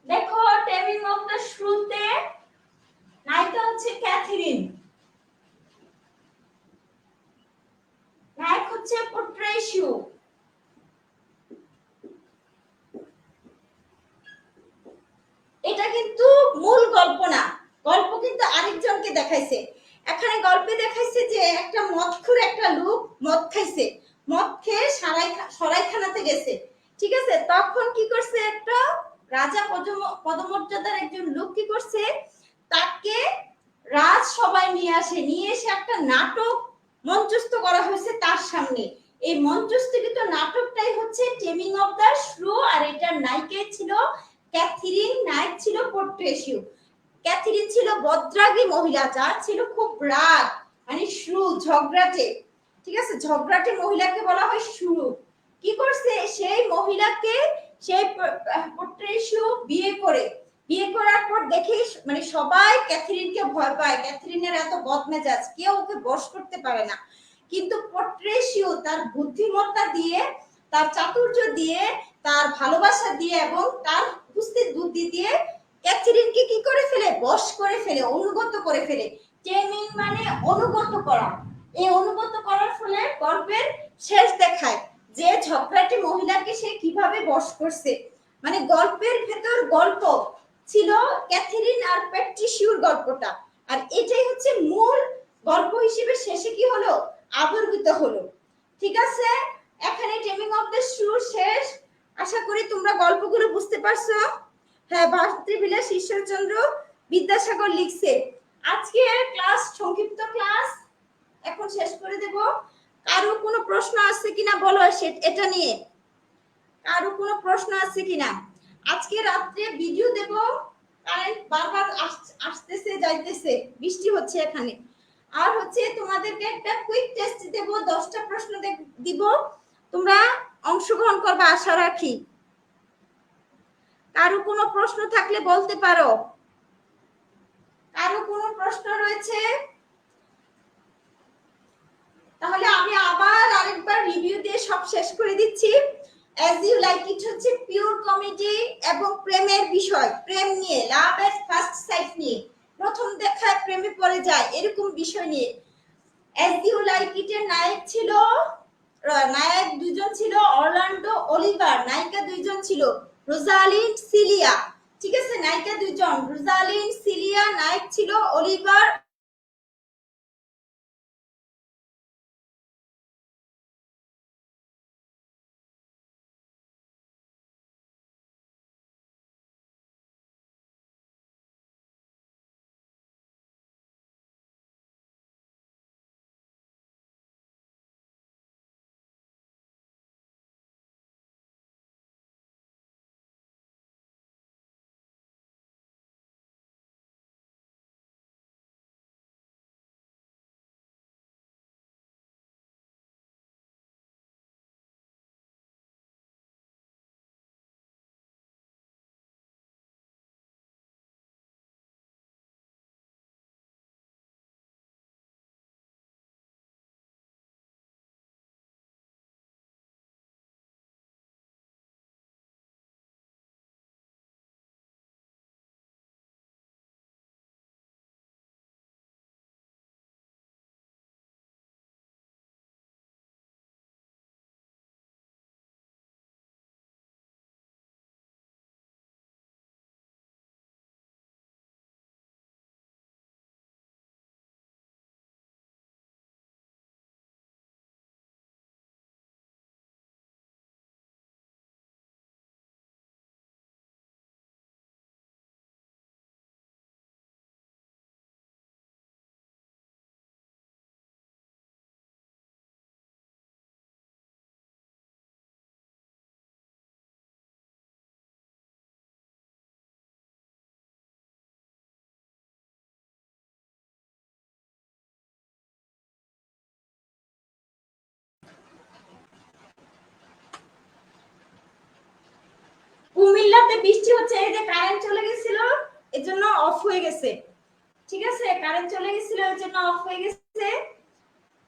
দেখো টেমিং অফ দ্য শ্রুতে নায়িকা হচ্ছে ক্যাথরিন নায়ক হচ্ছে পোট্রেশিও এটা কিন্তু মূল গল্প না গল্প কিন্তু আরেকজনকে দেখাইছে এখানে গল্পে দেখাইছে যে একটা মদখোর একটা লোক মদ খাইছে মদ খেয়ে সরাইখানাতে গেছে ঠিক আছে তখন কি করছে একটা রাজা পদমর্যাদার একজন লোক কি করছে তাকে রাজ সবাই নিয়ে এসে একটা নাটক মঞ্চস্থ করা হয়েছে তার সামনে এই মঞ্চস্থিত নাটকটাই হচ্ছে টেমিং অফ দ্য শ্রু আর এটার নায়িকা ছিল ক্যাথরিন নায়ক ছিল পোট্রেশিও ক্যাথরিন ছিল বদ্রাগী মহিলা যার ছিল খুব রাগ মানে শ্রু ঝগড়াটে ঠিক আছে ঝগড়াটে মহিলাকে বলা হয় শ্রু কি করছে সেই মহিলাকে সেই পোট্রেশিও বিয়ে করার পর দেখে মানে সবাই ক্যাথরিনকে ভয় পায় ক্যাথরিনের এত বদমেজাজ কেউ ওকে বশ করতে পারে না কিন্তু পোট্রেশিও তার বুদ্ধিমত্তা দিয়ে তার চাতুর্য দিয়ে তার ভালোবাসা দিয়ে এবং তার উপস্থিত বুদ্ধি দিয়ে ক্যাথরিনকে কি করে ফেলে বশ করে ফেলে অনুগত করে ফেলে টেমিং মানে অনুগত করা এই অনুগত করার ফলে গল্পের শেষ দেখায় যে ঝগড়াটি মহিলাকে সে কিভাবে বশ করছে মানে গল্পের ভেতর গল্প ছিল ক্যাথরিন আর প্যাট্রিশিওর গল্পটা আর এটাই হচ্ছে মূল গল্প হিসেবে শেষে কি হলো আবির্ভূত হলো ঠিক আছে এখানে টেমিং অফ দ্য শ্রু শেষ আশা করি তোমরা গল্পগুলো বুঝতে পারছো হ্যাঁ ভাতৃবিলাস ঈশ্বরচন্দ্র বিদ্যাসাগর লিখছে আজকে ক্লাস সংক্ষিপ্ত ক্লাস এখন শেষ করে দেব কারো কোনো প্রশ্ন আছে কিনা বলো এটা নিয়ে কারো কোনো প্রশ্ন আছে কিনা আজকে রাতে ভিডিও দেব কারেন্ট বারবার আসতেছে যাইতেছে বৃষ্টি হচ্ছে এখানে আর হচ্ছে তোমাদেরকে একটা কুইক টেস্ট দেব 10টা প্রশ্ন দিব তোমরা অংশগ্রহণ করবে আশা রাখি কারো কোনো প্রশ্ন থাকলে বলতে পারো কারো কোনো প্রশ্ন রয়েছে তাহলে আমি আবার আরেকবার রিভিউ দিয়ে সব শেষ করে দিচ্ছি as you like it হচ্ছে পিওর কমেডি এবং প্রেমের বিষয় প্রেম নিয়ে লাভ এট ফার্স্ট সাইট নিয়ে প্রথম দেখায় প্রেমে পড়ে যায় এরকম বিষয় নিয়ে অ্যাজ ইউ লাইক ইট এর নায়ক ছিল, নায়ক দুইজন ছিল অরল্যান্ডো অলিভার, নায়িকা দুইজন ছিল রোজালিন্ড সিলিয়া। ঠিক আছে, নায়িকা দুইজন রোজালিন্ড সিলিয়া, নায়ক ছিল অলিভার। কুমিল্লাতে বৃষ্টি হচ্ছে, এই যে কারেন্ট চলে গেছিল এজন্য অফ হয়ে গেছে। ঠিক আছে, কারেন্ট চলে গেছিল এজন্য অফ হয়ে গেছে।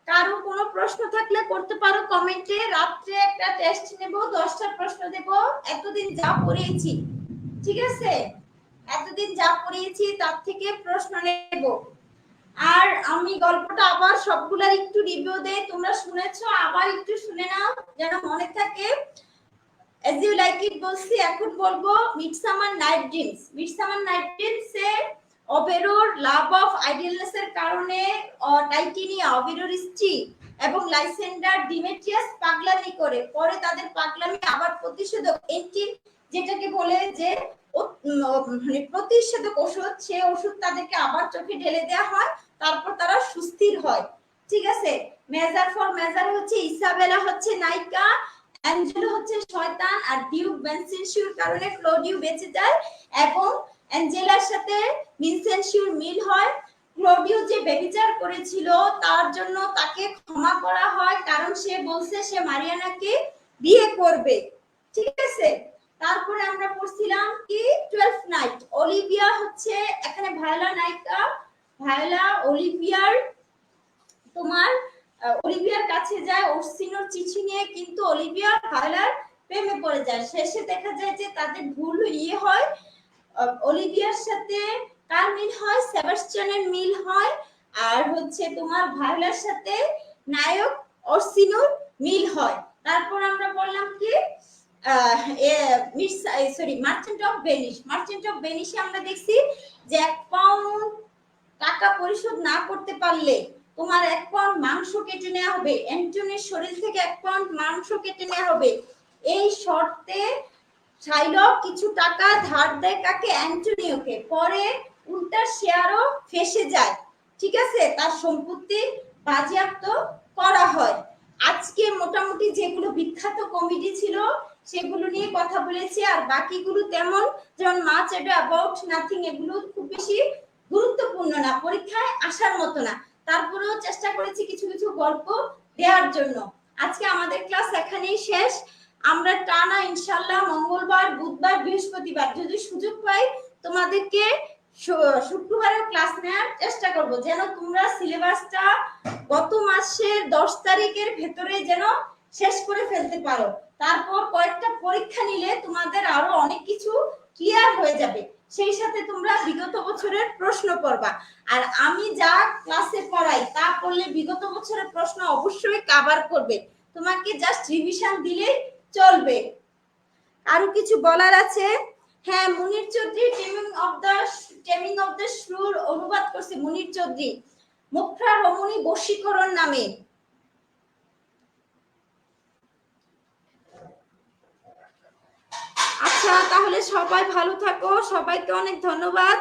কারো কোনো প্রশ্ন থাকলে করতে পারো কমেন্টে। রাত্রে একটা টেস্ট নেব, 10টা প্রশ্ন দেব। এতদিন যা পড়িয়েছি, ঠিক আছে, এতদিন যা পড়িয়েছি তার থেকে প্রশ্ন নেব। আর আমি গল্পটা আবার সবগুলার একটু রিভিউ দেই, তোমরা শুনেছো আবার একটু শুনে নাও যেন মনে থাকে। As you like it বলছি, এখন বলবো midsummer night dreams. Midsummer night dreams এ অবেরোর লাভ অফ আইডিয়ালনেস এর কারণে টাইটেনিয়া অবেরোর স্ত্রী এবং লাইসেন্ডার ডিমেট্রিয়াস পাগলামি করে, পরে তাদের পাগলামি আবার প্রতিষেধক এন্টি, যেটাকে বলে যে মানে প্রতিষেধক ওষুধ, সে ওষুধ তাদেরকে আবার চোখে ঢেলে দেওয়া হয়, তারপর তারা সুস্থির হয়। ঠিক আছে, মেজার ফর মেজার হচ্ছে ইসাবেলা হচ্ছে নায়িকা, অ্যাঞ্জেলো হচ্ছে শয়তান, আর ডিউক বেনসেনসিউর কারণে ক্লোডিউ বেঁচে যায় এবং অ্যাঞ্জেলার সাথে ভিনসেনসিউর মিল হয়। ক্লোডিউ যে ব্যভিচার করেছিল তার জন্য তাকে ক্ষমা করা হয়, কারণ সে বলছে সে মারিয়ানাকে বিয়ে করবে। ঠিক আছে, তারপরে আমরা পড়ছিলাম কি 12th নাইট। অলিভিয়া হচ্ছে এখানে ভায়োলা নায়িকা, ভায়োলা অলিভিয়ার তোমার অলিভিয়ার কাছে যায় ওরসিনোর চিঠি নিয়ে, কিন্তু অলিভিয়া ভায়োলার প্রেমে পড়ে যায়। শেষে দেখা যায় যে তাদের ভুল ইয়ে হয়, অলিভিয়ার সাথে কার মিল হয়, সেবাস্টিয়ানের মিল হয়, আর হচ্ছে তোমার ভায়োলার সাথে নায়ক ওরসিনোর মিল হয়। তারপর আমরা বললাম কি merchant of Venice. Merchant of ভেনিসে আমরা দেখছি যে 1 পাউন্ড টাকা পরিশোধ না করতে পারলে তোমার 1 পাউন্ড মাংস কেটে নেওয়া হবে, অ্যান্টনির শরীর থেকে 1 পাউন্ড মাংস কেটে নেওয়া হবে। এই শর্তে শাইলক কিছু টাকা ধার দেয় কাকে, অ্যান্টনিওকে। পরে উল্টা শেয়ারও ফেসে যায়। ঠিক আছে, তার সম্পত্তি বাজেয়াপ্ত করা হয়। আজকে মোটামুটি যেগুলো বিখ্যাত কমেডি ছিল সেগুলো নিয়ে কথা বলেছি, আর বাকিগুলো তেমন, যেমন মাচ এডো অ্যাবাউট নাথিং, এগুলো খুব বেশি গুরুত্বপূর্ণ না, পরীক্ষায় আসার মতো না। তারপরেও চেষ্টা করেছি কিছু কিছু গল্প দেওয়ার জন্য। আজকে আমাদের ক্লাস এখানেই শেষ। আমরা টানা ইনশাআল্লাহ মঙ্গলবার, বুধবার, বৃহস্পতিবার যদি সুযোগ পাই তোমাদেরকে শুক্রবারে ক্লাস নেওয়ার চেষ্টা করব, যেন তোমরা সিলেবাসটা গত মাসের 10 তারিখের ভেতরে যেন শেষ করে ফেলতে পারো। তারপর কয়েকটা পরীক্ষা নিলে তোমাদের আরো অনেক কিছু ক্লিয়ার হয়ে যাবে। সেই সাথে তোমরা বিগত বছরের প্রশ্ন পড়বা। আর আমি যা ক্লাসে পড়াই তা পড়লে বিগত বছরের প্রশ্ন অবশ্যই কভার করবে, তোমাকে জাস্ট রিভিশন দিলেই চলবে। আরো কিছু বলার আছে? হ্যাঁ, মুনির চৌধুরী টেমিং অফ দ্য শ্রুর অনুবাদ করছে মুনির চৌধুরী, মুখরা রমণী বশীকরণ নামে। আচ্ছা, তাহলে সবাই ভালো থাকো, সবাইকে অনেক ধন্যবাদ।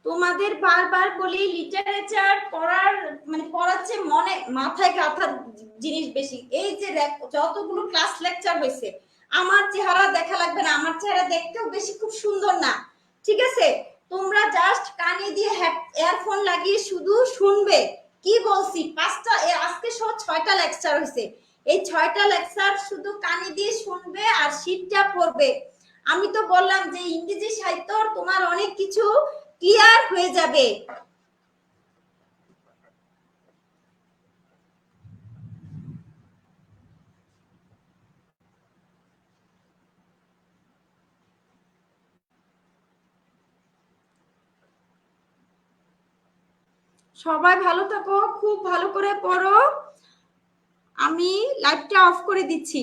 তোমাদের বারবার বলি লিটারেচার পড়ার মানে পড়াচ্ছে মনে মাথায় গাঁথার জিনিস বেশি। এই যে যতগুলো ক্লাস লেকচার হয়েছে, আমার চেহারা দেখা লাগবে না, আমার চেহারা দেখতেও বেশি খুব সুন্দর না, ঠিক আছে? তোমরা জাস্ট কানে দিয়ে ইয়ারফোন লাগিয়ে শুধু শুনবে কি বলছি। আজকে সহ 6টা লেকচার হয়েছে, এই 6টা লেকচার শুধু কানে দিয়ে শুনবে আর শীটটা পড়বে। আমি তো বললাম যে ইংরেজি সাহিত্য তোমার অনেক কিছু ক্লিয়ার হয়ে যাবে। সবাই ভালো থাকো, খুব ভালো করে পড়ো। আমি লাইভটা অফ করে দিচ্ছি।